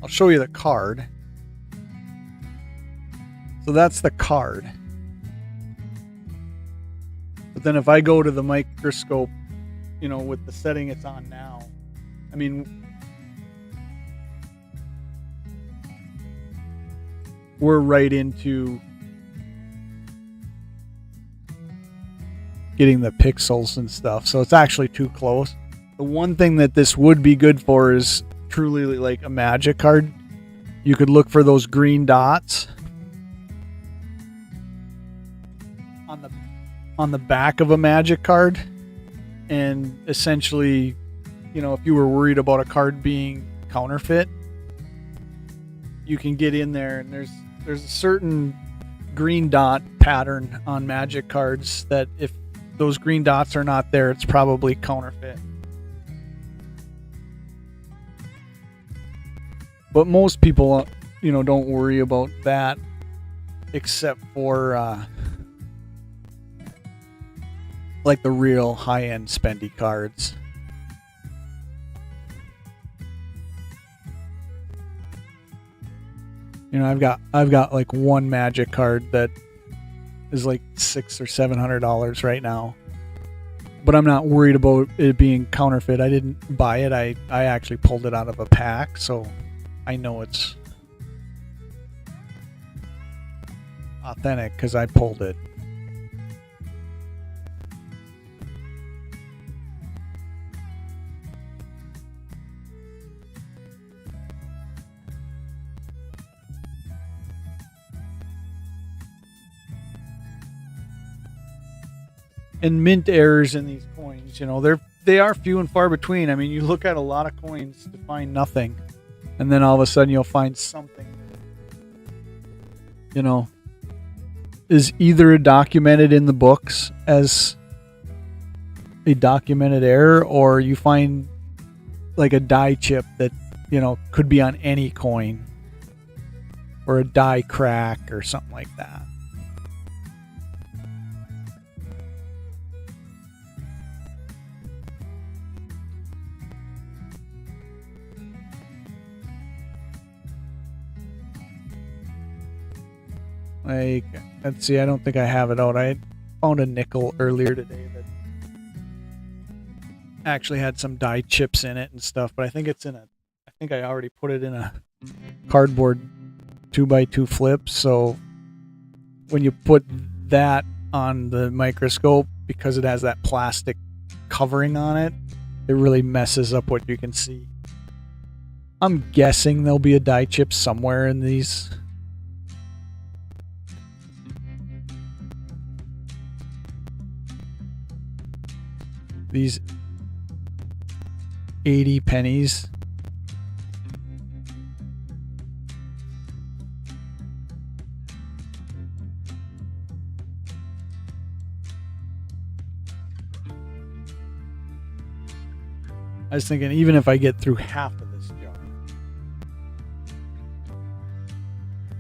I'll show you the card. So that's the card. But then if I go to the microscope, with the setting it's on now, we're right into getting the pixels and stuff. So it's actually too close. The one thing that this would be good for is truly like a magic card. You could look for those green dots on the back of a magic card, and essentially, if you were worried about a card being counterfeit, you can get in there, and there's a certain green dot pattern on magic cards that if those green dots are not there, it's probably counterfeit. But most people, don't worry about that, except for like the real high-end spendy cards. I've got like one magic card that is like $600 or $700 right now, but I'm not worried about it being counterfeit. I didn't buy it. I actually pulled it out of a pack, so I know it's authentic because I pulled it. And mint errors in these coins, they are few and far between. You look at a lot of coins to find nothing, and then all of a sudden you'll find something, is either documented in the books as a documented error, or you find like a die chip that, you know, could be on any coin, or a die crack or something like that. Like, let's see, I don't think I have it out. I found a nickel earlier today that actually had some die chips in it and stuff, but I think it's in a, I think I already put it in a cardboard 2x2 flip, so when you put that on the microscope, because it has that plastic covering on it, it really messes up what you can see. I'm guessing there'll be a die chip somewhere in these. These 80 pennies. I was thinking, even if I get through half of this jar,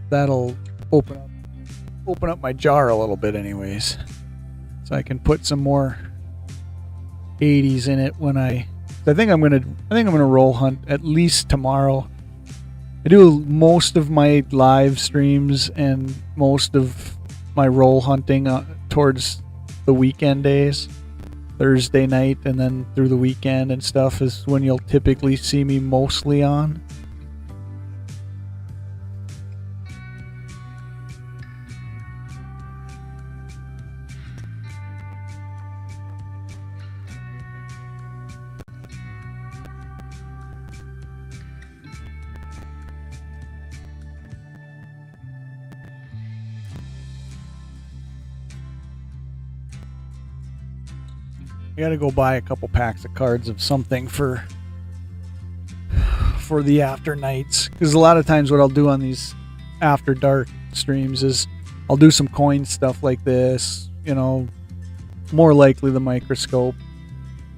that'll open up my jar a little bit anyways. So I can put some more 80s in it when I think I'm gonna roll hunt at least tomorrow. I do most of my live streams and most of my roll hunting towards the weekend days. Thursday night and then through the weekend and stuff is when you'll typically see me mostly on. I gotta go buy a couple packs of cards of something for the after nights, because a lot of times what I'll do on these after dark streams is I'll do some coin stuff like this, you know, more likely the microscope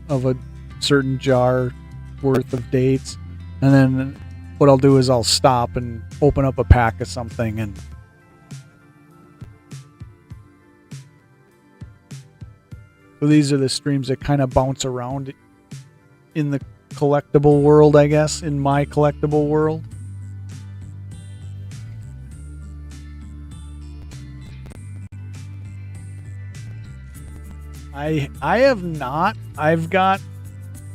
of a certain jar worth of dates, and then what I'll do is I'll stop and open up a pack of something. And so these are the streams that kind of bounce around in the collectible world, I guess, in my collectible world. I have not. I've got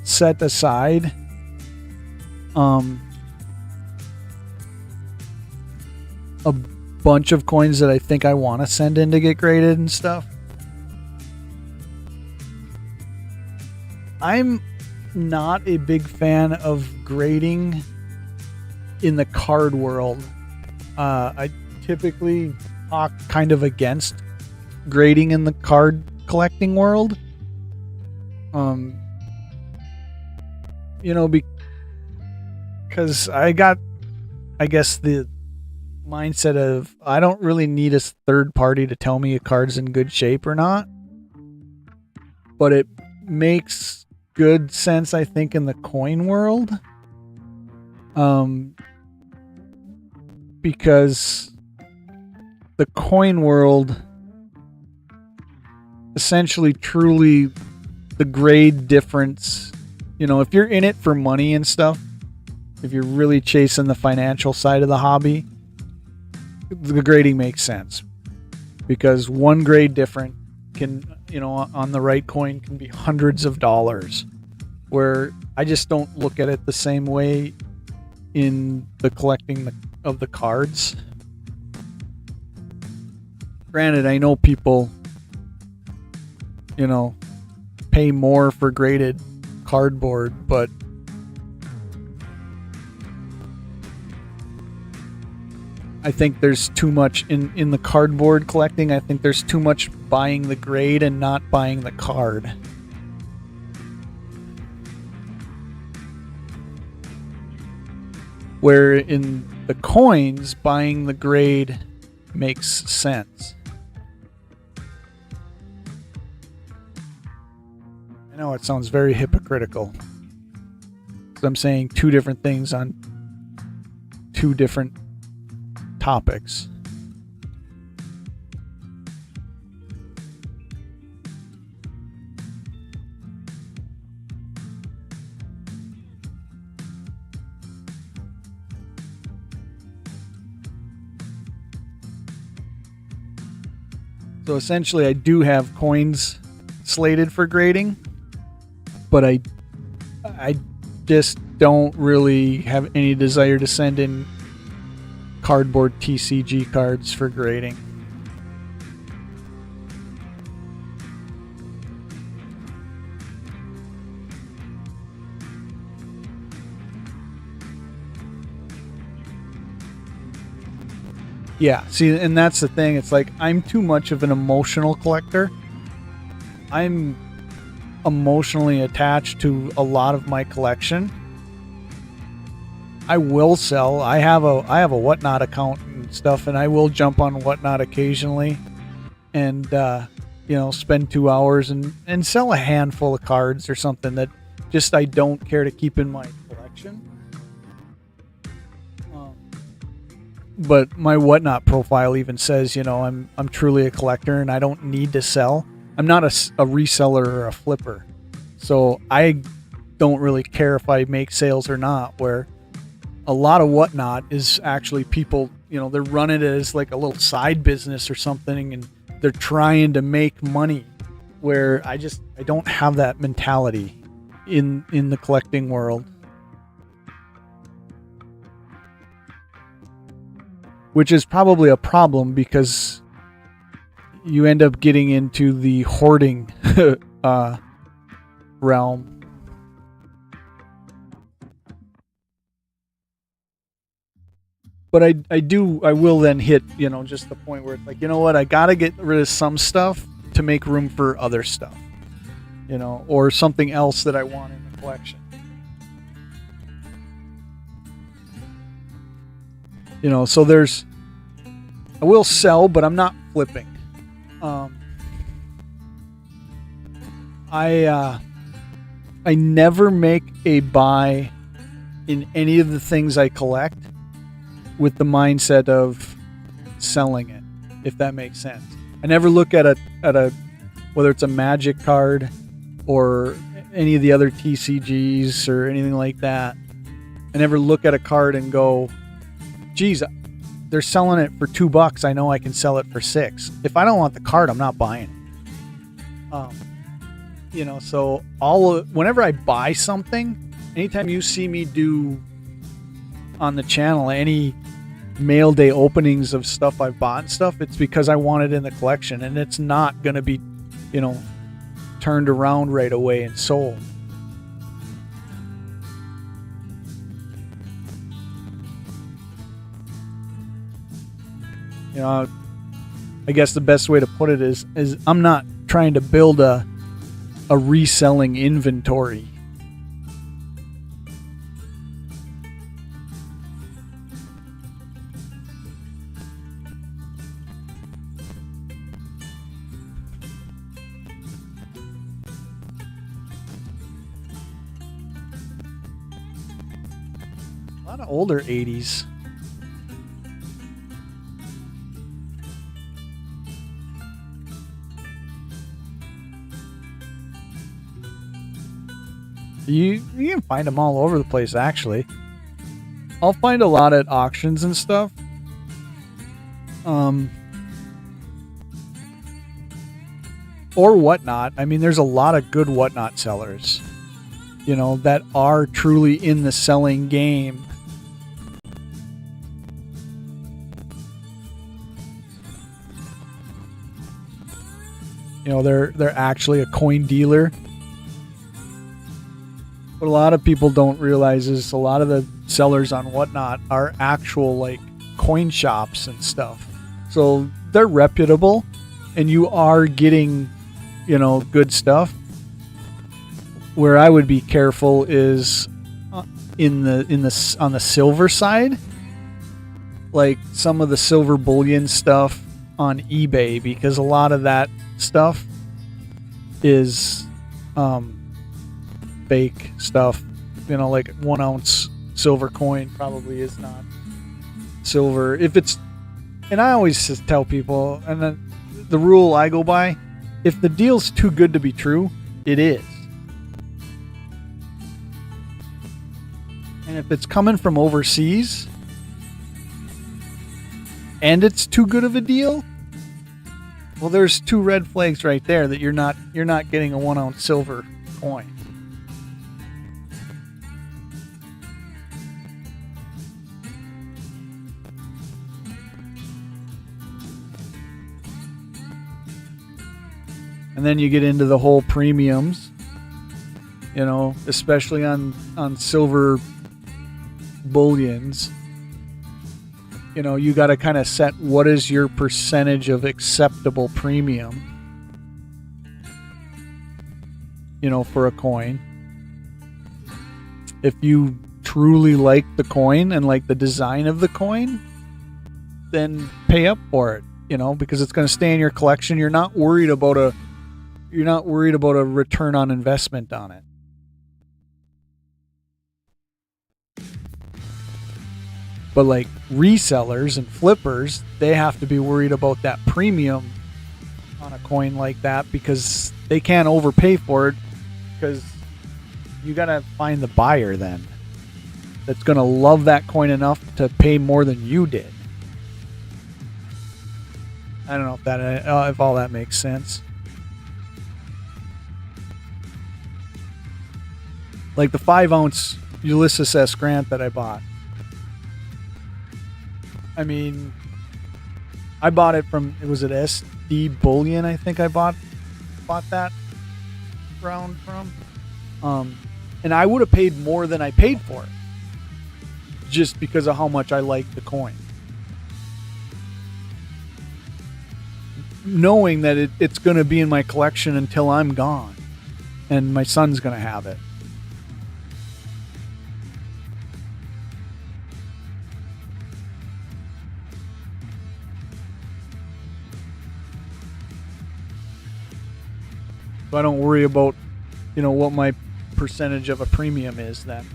set aside a bunch of coins that I think I want to send in to get graded and stuff. I'm not a big fan of grading in the card world. I typically talk kind of against grading in the card collecting world. You know, because I got, I guess, the mindset of I don't really need a third party to tell me a card's in good shape or not. But it makes good sense, I think, in the coin world. Because the coin world essentially truly the grade difference, you know, if you're in it for money and stuff, if you're really chasing the financial side of the hobby, the grading makes sense, because one grade different can, you know, on the right coin can be hundreds of dollars, where I just don't look at it the same way in the collecting of the cards. Granted, I know people, you know, pay more for graded cardboard, but I think there's too much in the cardboard collecting. I think there's too much buying the grade and not buying the card. Where in the coins, buying the grade makes sense. I know it sounds very hypocritical. 'Cause I'm saying two different things on two different topics. So essentially I do have coins slated for grading, but I just don't really have any desire to send in cardboard TCG cards for grading. Yeah, see, and that's the thing. It's like I'm too much of an emotional collector. I'm emotionally attached to a lot of my collection. I will sell. I have a Whatnot account and stuff, and I will jump on Whatnot occasionally, and spend 2 hours and sell a handful of cards or something that just I don't care to keep in my collection. But my Whatnot profile even says, I'm truly a collector and I don't need to sell. I'm not a reseller or a flipper. So I don't really care if I make sales or not, where a lot of Whatnot is actually people, they're running it as like a little side business or something, and they're trying to make money, where I don't have that mentality in the collecting world. Which is probably a problem because you end up getting into the hoarding realm. But I will then hit, just the point where it's like, you know what, I gotta get rid of some stuff to make room for other stuff, or something else that I want in the collection. So I will sell, but I'm not flipping. I never make a buy in any of the things I collect with the mindset of selling it, if that makes sense. I never look at a whether it's a Magic card or any of the other TCGs or anything like that. I never look at a card and go, geez, they're selling it for $2. I know I can sell it for $6. If I don't want the card, I'm not buying it. So whenever I buy something, anytime you see me do on the channel any mail day openings of stuff I've bought and stuff, it's because I want it in the collection, and it's not going to be, turned around right away and sold. I guess the best way to put it is I'm not trying to build a reselling inventory. A lot of older 80s. You can find them all over the place, actually. I'll find a lot at auctions and stuff. Or Whatnot. I mean, there's a lot of good Whatnot sellers, that are truly in the selling game. They're actually a coin dealer. What a lot of people don't realize is a lot of the sellers on Whatnot are actual coin shops and stuff. So they're reputable, and you are getting, good stuff. Where I would be careful is on the silver side, like some of the silver bullion stuff on eBay, because a lot of that stuff is fake stuff. Like 1 ounce silver coin probably is not silver. If it's, and I always just tell people, and then the rule I go by, if the deal's too good to be true, it is. And if it's coming from overseas and it's too good of a deal, well, there's 2 red flags right there that you're not getting a 1 ounce silver coin. And then you get into the whole premiums, especially on silver bullions. You got to kind of set what is your percentage of acceptable premium, for a coin. If you truly like the coin and like the design of the coin, then pay up for it, because it's going to stay in your collection. You're not worried about a return on investment on it. But like resellers and flippers, they have to be worried about that premium on a coin like that, because they can't overpay for it, because you got to find the buyer then that's going to love that coin enough to pay more than you did. I don't know if all that makes sense. Like the 5 ounce Ulysses S. Grant that I bought. I mean, I bought it from, was it SD Bullion? I think I bought that round from. And I would have paid more than I paid for it, just because of how much I like the coin. Knowing that it's going to be in my collection until I'm gone, and my son's going to have it. So I don't worry about, what my percentage of a premium is then.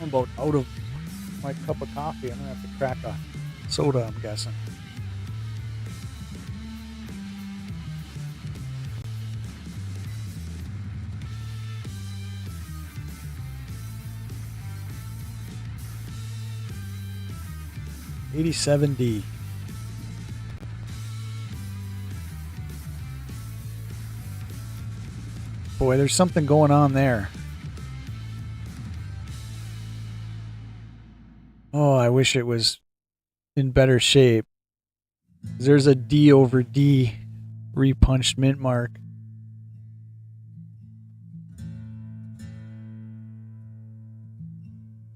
I'm about out of my cup of coffee. I'm going to have to crack a soda, I'm guessing. $87D. Boy, there's something going on there. Oh, I wish it was in better shape. There's a D over D repunched mint mark.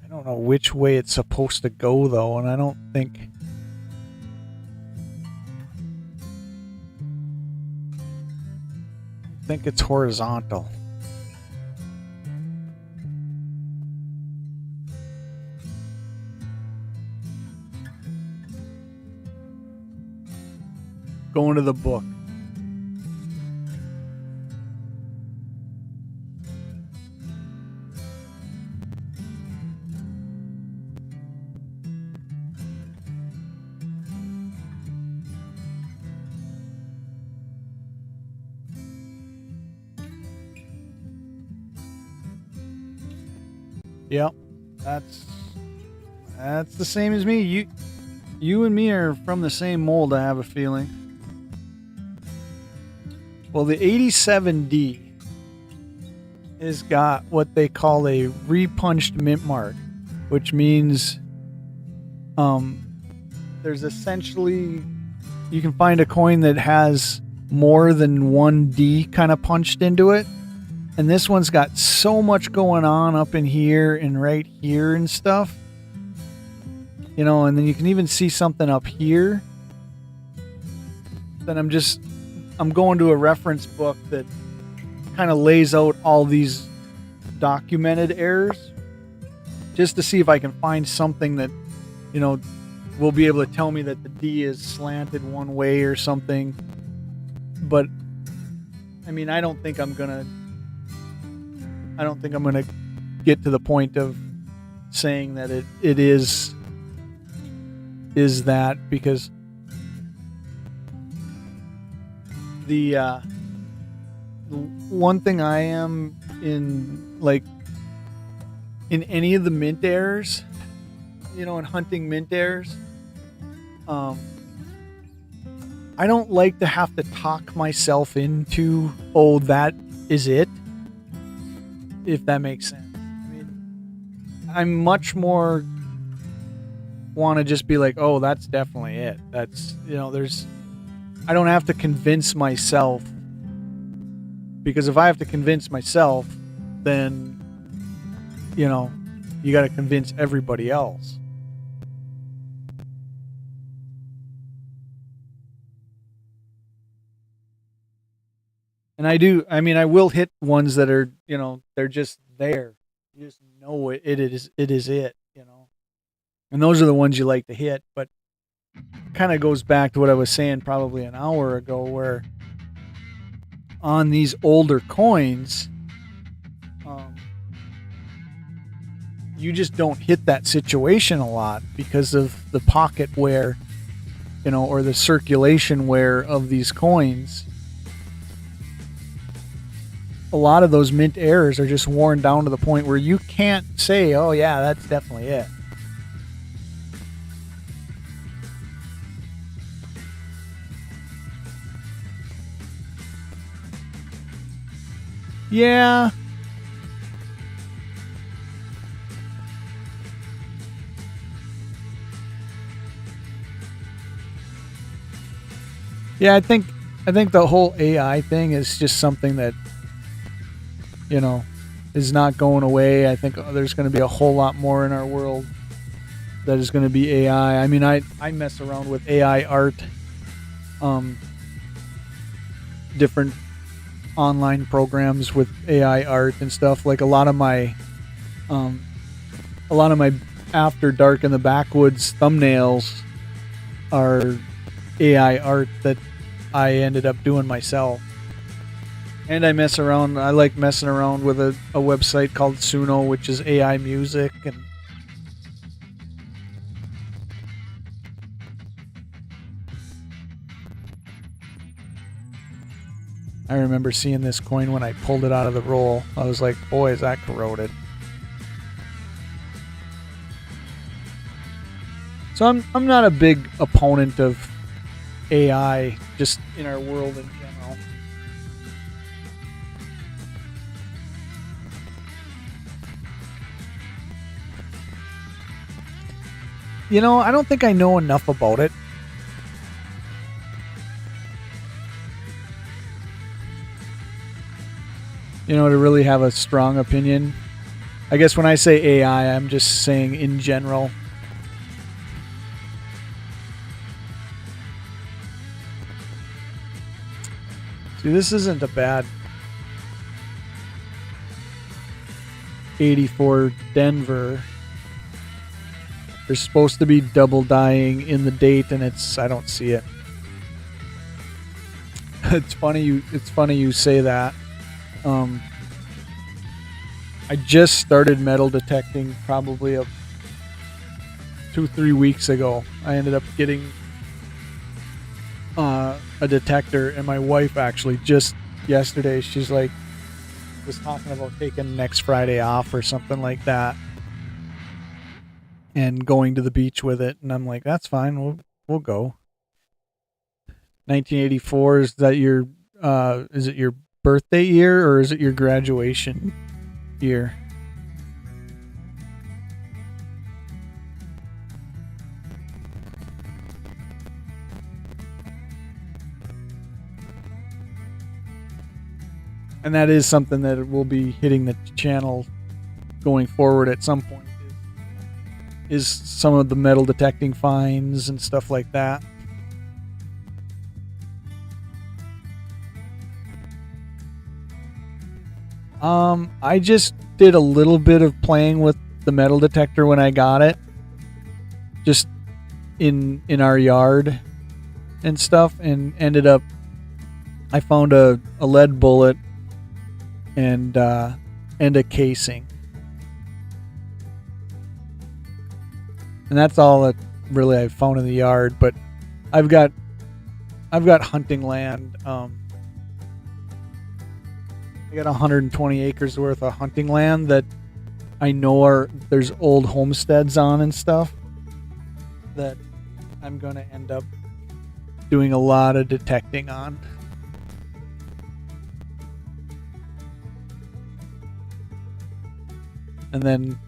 I don't know which way it's supposed to go though, and I don't think it's horizontal. Going to the book. Yep, that's the same as me. You and me are from the same mold, I have a feeling. Well, the 87D has got what they call a repunched mint mark, which means there's essentially, you can find a coin that has more than one D kind of punched into it. And this one's got so much going on up in here and right here and stuff. And then you can even see something up here. Then I'm going to a reference book that kind of lays out all these documented errors, just to see if I can find something that you know, will be able to tell me that the D is slanted one way or something. But I mean, I don't think I'm gonna get to the point of saying that it is that, because the one thing I am in, like, in any of the mint errors, you know, in hunting mint errors, I don't like to have to talk myself into, oh, that is it, if that makes sense. I mean, I'm much more want to just be like, oh, that's definitely it. That's, you know, I don't have to convince myself, because if I have to convince myself, then, you know, you got to convince everybody else. And I will hit ones that are, you know, they're just there. You just know it is it, you know. And those are the ones you like to hit, but kind of goes back to what I was saying probably an hour ago, where on these older coins, you just don't hit that situation a lot because of the pocket wear, you know, or the circulation wear of these coins. A lot of those mint errors are just worn down to the point where you can't say, oh yeah, that's definitely it. Yeah. Yeah, I think the whole AI thing is just something that, you know, is not going away. I think there's going to be a whole lot more in our world that is going to be AI. I mean, I mess around with AI art, different online programs with AI art and stuff. Like a lot of my After Dark in the Backwoods thumbnails are AI art that I ended up doing myself. And I mess around. I like messing around with a website called Suno, which is AI music. And I remember seeing this coin when I pulled it out of the roll. I was like, boy, is that corroded. So I'm not a big opponent of AI just in our world in general. You know, I don't think I know enough about it. You know, to really have a strong opinion. I guess when I say AI, I'm just saying in general. See, this isn't a bad 84 Denver. There's supposed to be double dyeing in the date, and I don't see it. It's funny you say that. I just started metal detecting probably 2-3 weeks ago. I ended up getting a detector, and my wife actually just yesterday, she's like, was talking about taking next Friday off or something like that and going to the beach with it, and I'm like, that's fine, we'll go. 1984, is that your is it your birthday year or is it your graduation year? And that is something that will be hitting the channel going forward at some point, is some of the metal detecting finds and stuff like that. I just did a little bit of playing with the metal detector when I got it. just in our yard and stuff, and ended up I found a lead bullet and a casing. And that's all that really I found in the yard, but I've got hunting land. I got 120 acres worth of hunting land that I know there's old homesteads on and stuff that I'm going to end up doing a lot of detecting on. And then,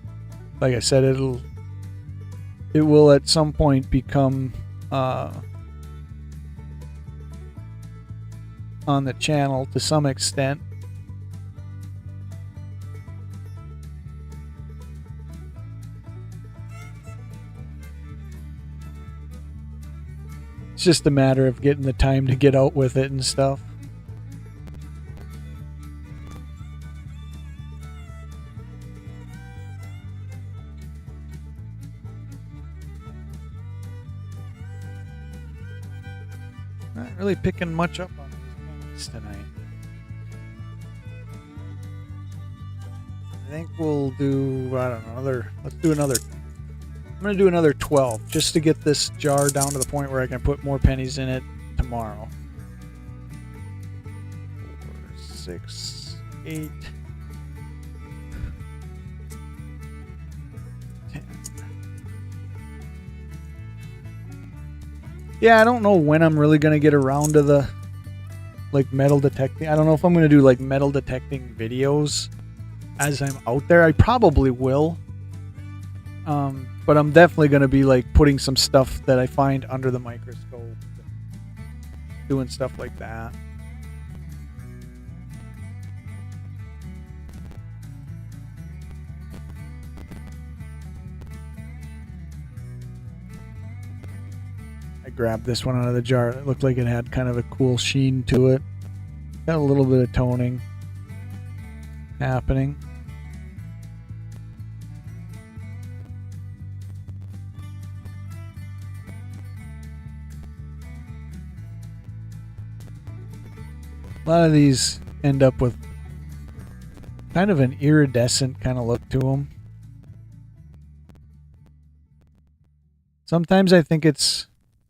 like I said, it will at some point become on the channel to some extent. It's just a matter of getting the time to get out with it and stuff. Not really picking much up on these things tonight. I think we'll do, I don't know, let's do another. I'm going to do another 12 just to get this jar down to the point where I can put more pennies in it tomorrow. 4, 6, 8, 10. Yeah, I don't know when I'm really going to get around to the metal detecting. I don't know if I'm going to do metal detecting videos as I'm out there. I probably will. But I'm definitely going to be putting some stuff that I find under the microscope, doing stuff like that. I grabbed this one out of the jar. It looked like it had kind of a cool sheen to it. Got a little bit of toning happening. A lot of these end up with kind of an iridescent kind of look to them. Sometimes I think it's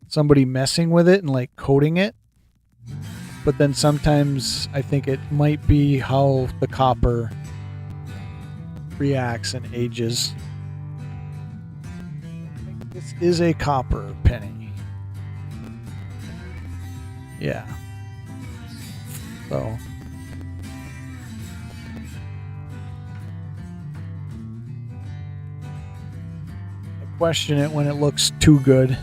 somebody messing with it and coating it. But then sometimes I think it might be how the copper reacts and ages. I think this is a copper penny. Yeah. So I question it when it looks too good.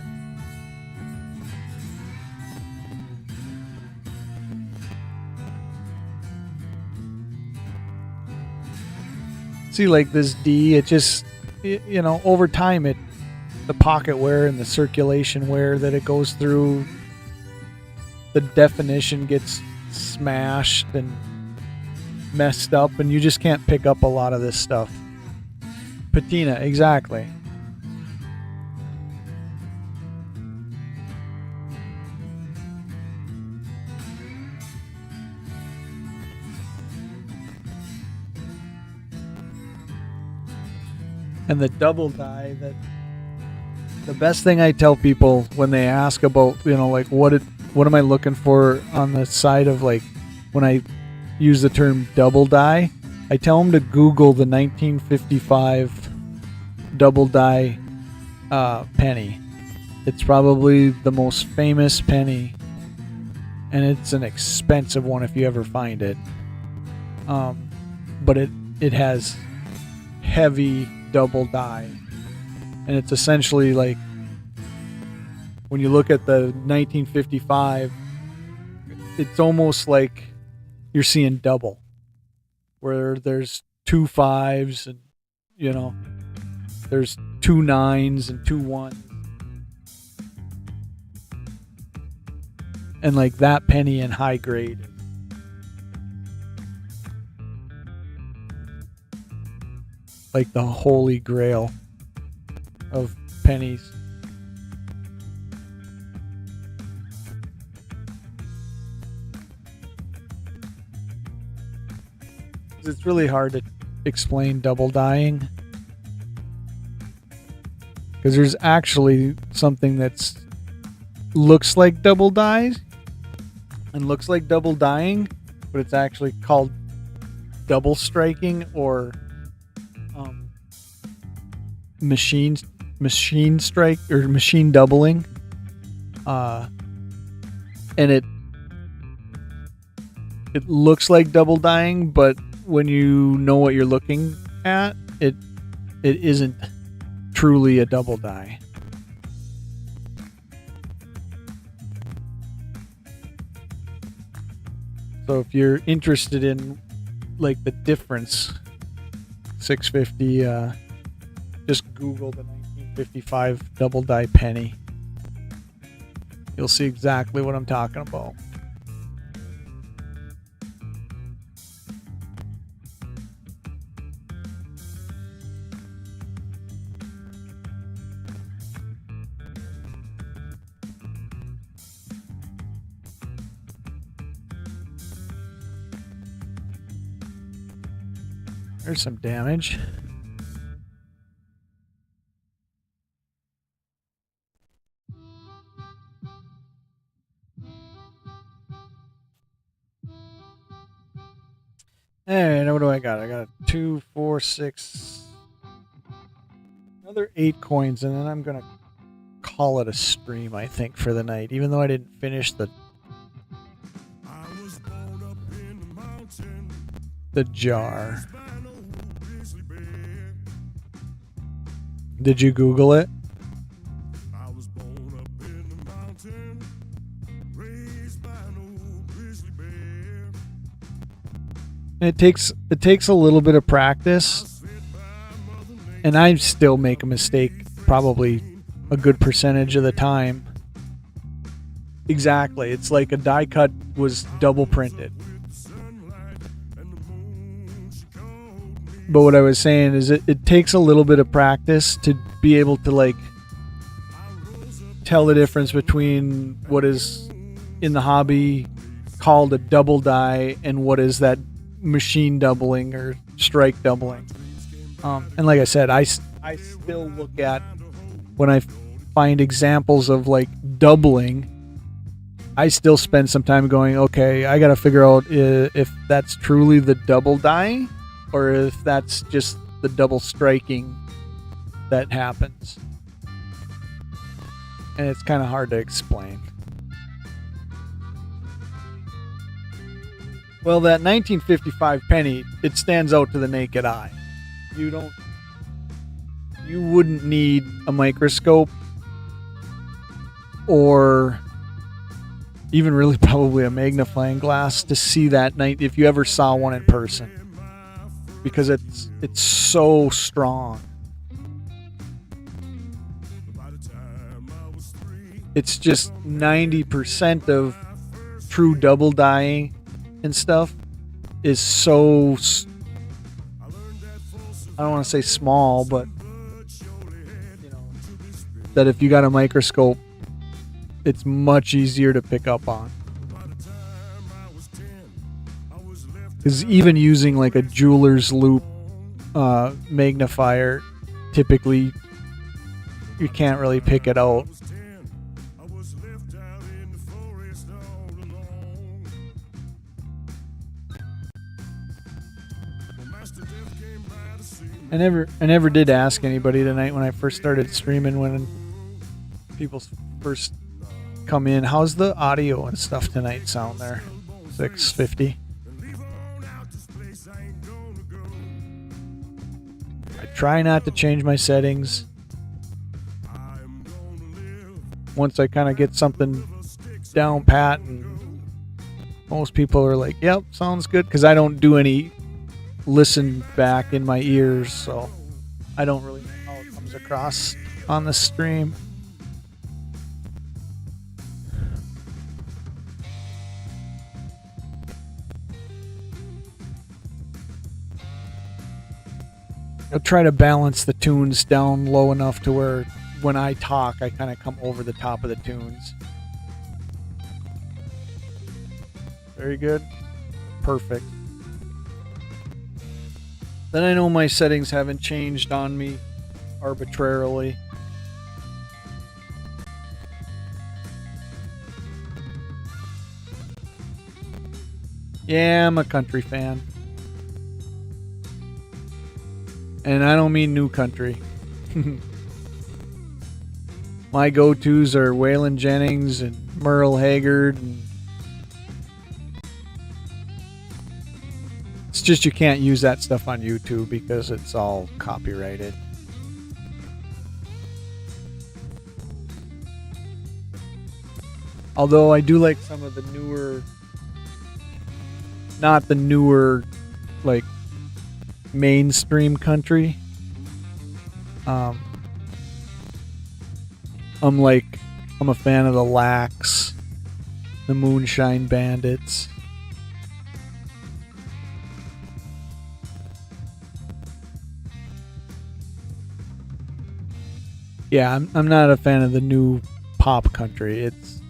See, this D, it just, over time, the pocket wear and the circulation wear that it goes through, the definition gets smashed and messed up, and you just can't pick up a lot of this stuff. Patina, exactly. And the double dye, that the best thing I tell people when they ask about, what am I looking for on the side of when I use the term double dye, I tell them to Google the 1955 double dye penny. It's probably the most famous penny, and it's an expensive one if you ever find it. But it has heavy double dye, and it's essentially when you look at the 1955, it's almost like you're seeing double, where there's 2 5s and there's 2 9s and 2 1s, and that penny in high grade, the holy grail of pennies. It's really hard to explain double dyeing. Because there's actually something that's looks like double dyes and looks like double dyeing, but it's actually called double striking or machine strike or machine doubling. And it looks like double dyeing, but when you know what you're looking at, it isn't truly a double dye. So if you're interested in like the difference, 650, just Google the 1955 double dye penny. You'll see exactly what I'm talking about. There's some damage. Alright, what do I got? I got 2, 4, 6, another 8 coins, and then I'm gonna call it a stream, I think, for the night, even though I didn't finish the jar. Did you Google it? It takes a little bit of practice, and I still make a mistake probably a good percentage of the time. Exactly, it's like a die cut was double printed. But what I was saying is it takes a little bit of practice to be able to like tell the difference between what is in the hobby called a double die and what is that machine doubling or strike doubling. And like I said, I still look at when I find examples of like doubling, I still spend some time going, okay, I got to figure out if that's truly the double die or if that's just the double striking that happens. And it's kind of hard to explain. Well, that 1955 penny, it stands out to the naked eye. You wouldn't need a microscope or even really probably a magnifying glass to see that night if you ever saw one in person, because it's so strong. It's just 90% of true double dyeing and stuff is so, I don't want to say small, but you know, that if you got a microscope, it's much easier to pick up on. Because even using like a jeweler's loop magnifier, typically you can't really pick it out. I never did ask anybody tonight when I first started streaming, when people first come in, how's the audio and stuff tonight sound there? 650. I try not to change my settings. Once I kind of get something down pat, and most people are like, yep, sounds good, because I don't do any listen back in my ears, so I don't really know how it comes across on the stream. I'll try to balance the tunes down low enough to where when I talk, I kind of come over the top of the tunes. Very good. Perfect. Then I know my settings haven't changed on me arbitrarily. Yeah, I'm a country fan. And I don't mean new country. My go-tos are Waylon Jennings and Merle Haggard. And it's just you can't use that stuff on YouTube because it's all copyrighted. Although I do like some of the newer, not the newer, like, mainstream country. I'm a fan of the Lax, the Moonshine Bandits. Yeah, I'm not a fan of the new pop country. It's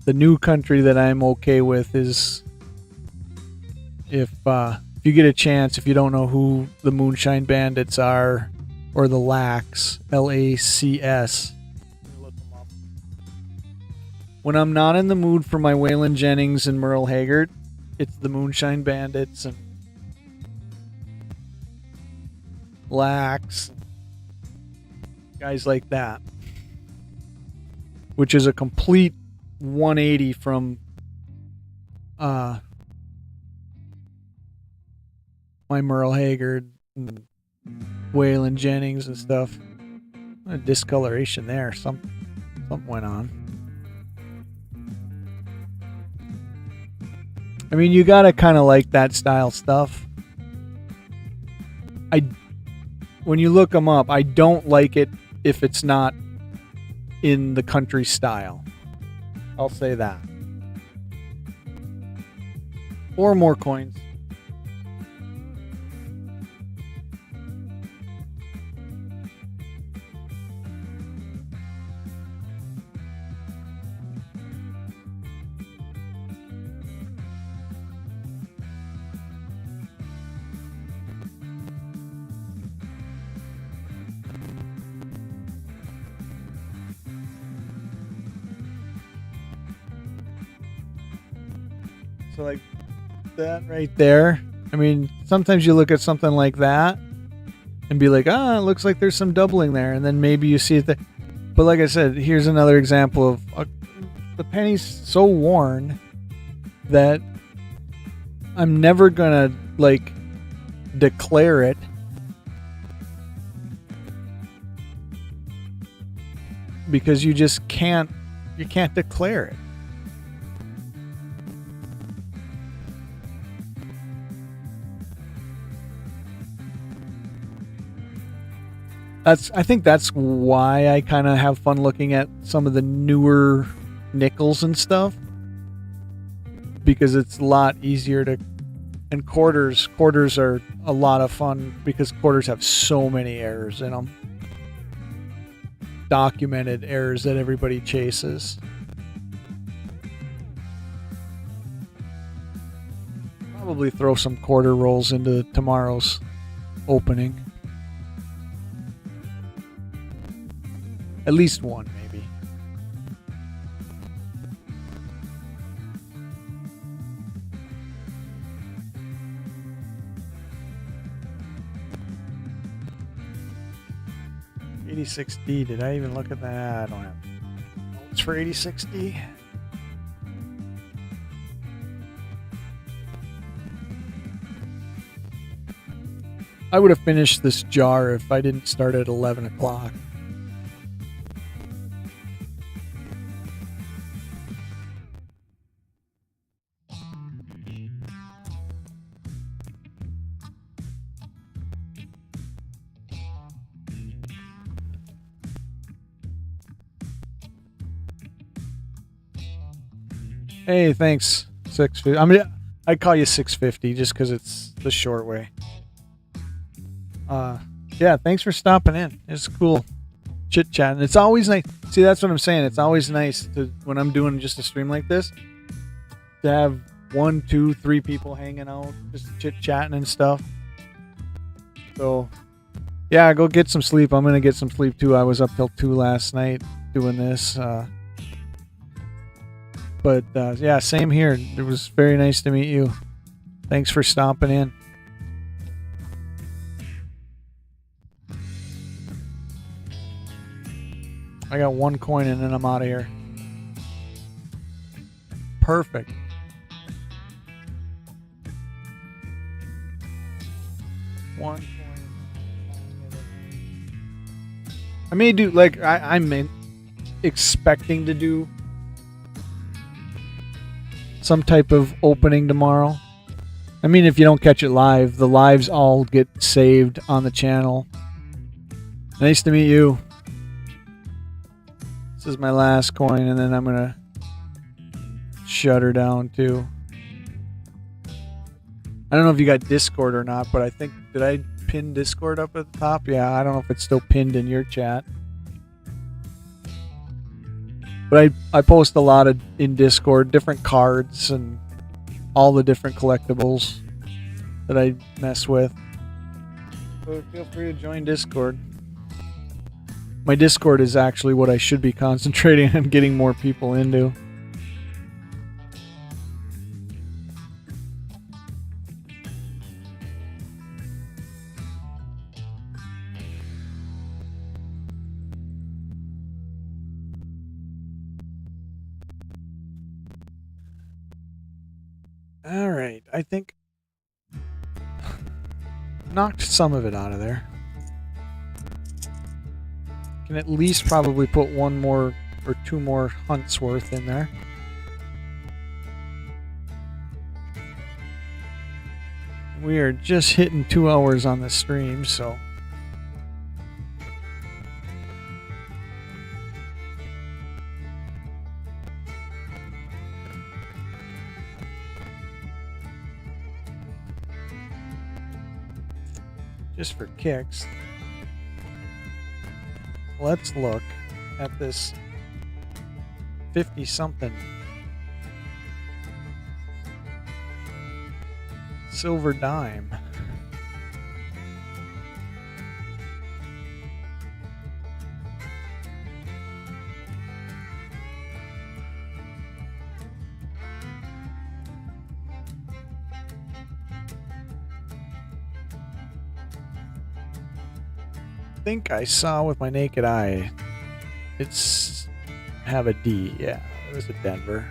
the new country that I'm okay with is if you get a chance, if you don't know who the Moonshine Bandits are, or the Lax, Lacs. Look them up. When I'm not in the mood for my Waylon Jennings and Merle Haggard, it's the Moonshine Bandits and Lax, guys like that. Which is a complete 180 from my Merle Haggard and Waylon Jennings and stuff. A discoloration there. Something went on. I mean, you gotta kind of like that style stuff. When you look them up, I don't like it if it's not in the country style. I'll say that. 4 more coins. So like that right there. I mean, sometimes you look at something like that and be like, it looks like there's some doubling there. And then maybe you see it there. But like I said, here's another example of the penny's so worn that I'm never going to like declare it. Because you just can't declare it. I think that's why I kind of have fun looking at some of the newer nickels and stuff, because it's a lot easier to, and quarters are a lot of fun because quarters have so many errors in them, documented errors that everybody chases. Probably throw some quarter rolls into tomorrow's opening. At least one, maybe. $86D. Did I even look at that? I don't have notes for $86D. I would have finished this jar if I didn't start at 11 o'clock. Hey, thanks. 650. I mean, I call you 650 just because it's the short way. Yeah, thanks for stopping in. It's cool chit chatting. It's always nice. See, that's what I'm saying. It's always nice to, when I'm doing just a stream like this, to have 1, 2, 3 people hanging out, just chit chatting and stuff. So, yeah, go get some sleep. I'm going to get some sleep too. I was up till 2 last night doing this. But yeah, same here. It was very nice to meet you. Thanks for stomping in. I got 1 coin and then I'm out of here. Perfect. One coin. I may do, like, I'm expecting to do some type of opening tomorrow. I mean, if you don't catch it live, the lives all get saved on the channel. Nice to meet you. This is my last coin, and then I'm going to shut her down, too. I don't know if you got Discord or not, but I think, did I pin Discord up at the top? Yeah, I don't know if it's still pinned in your chat. But I post a lot in Discord, different cards and all the different collectibles that I mess with. So feel free to join Discord. My Discord is actually what I should be concentrating on getting more people into. All right, I think knocked some of it out of there. Can at least probably put 1 more or 2 more hunts worth in there. We are just hitting 2 hours on the stream, so just for kicks, let's look at this 50-something silver dime. I think I saw with my naked eye it's have a D. Yeah, it was a Denver.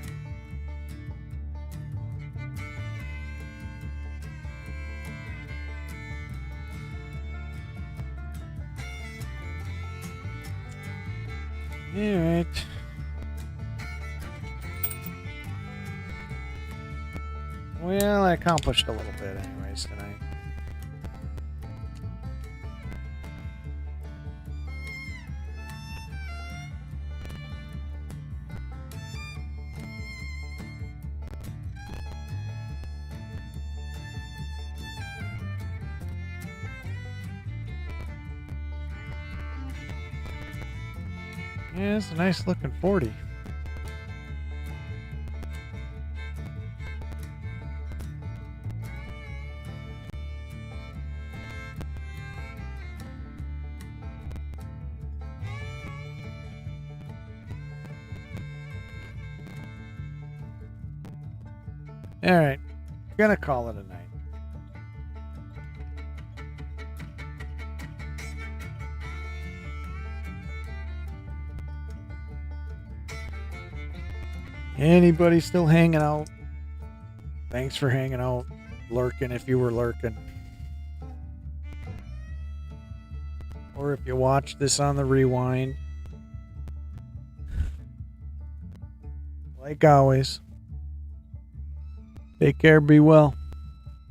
All right. Well, I accomplished a little bit anyways tonight. Yeah, it's a nice looking 40. All right, gonna call it a night. Anybody still hanging out? Thanks for hanging out, lurking if you were lurking. Or if you watch this on the rewind. Like always, take care, be well.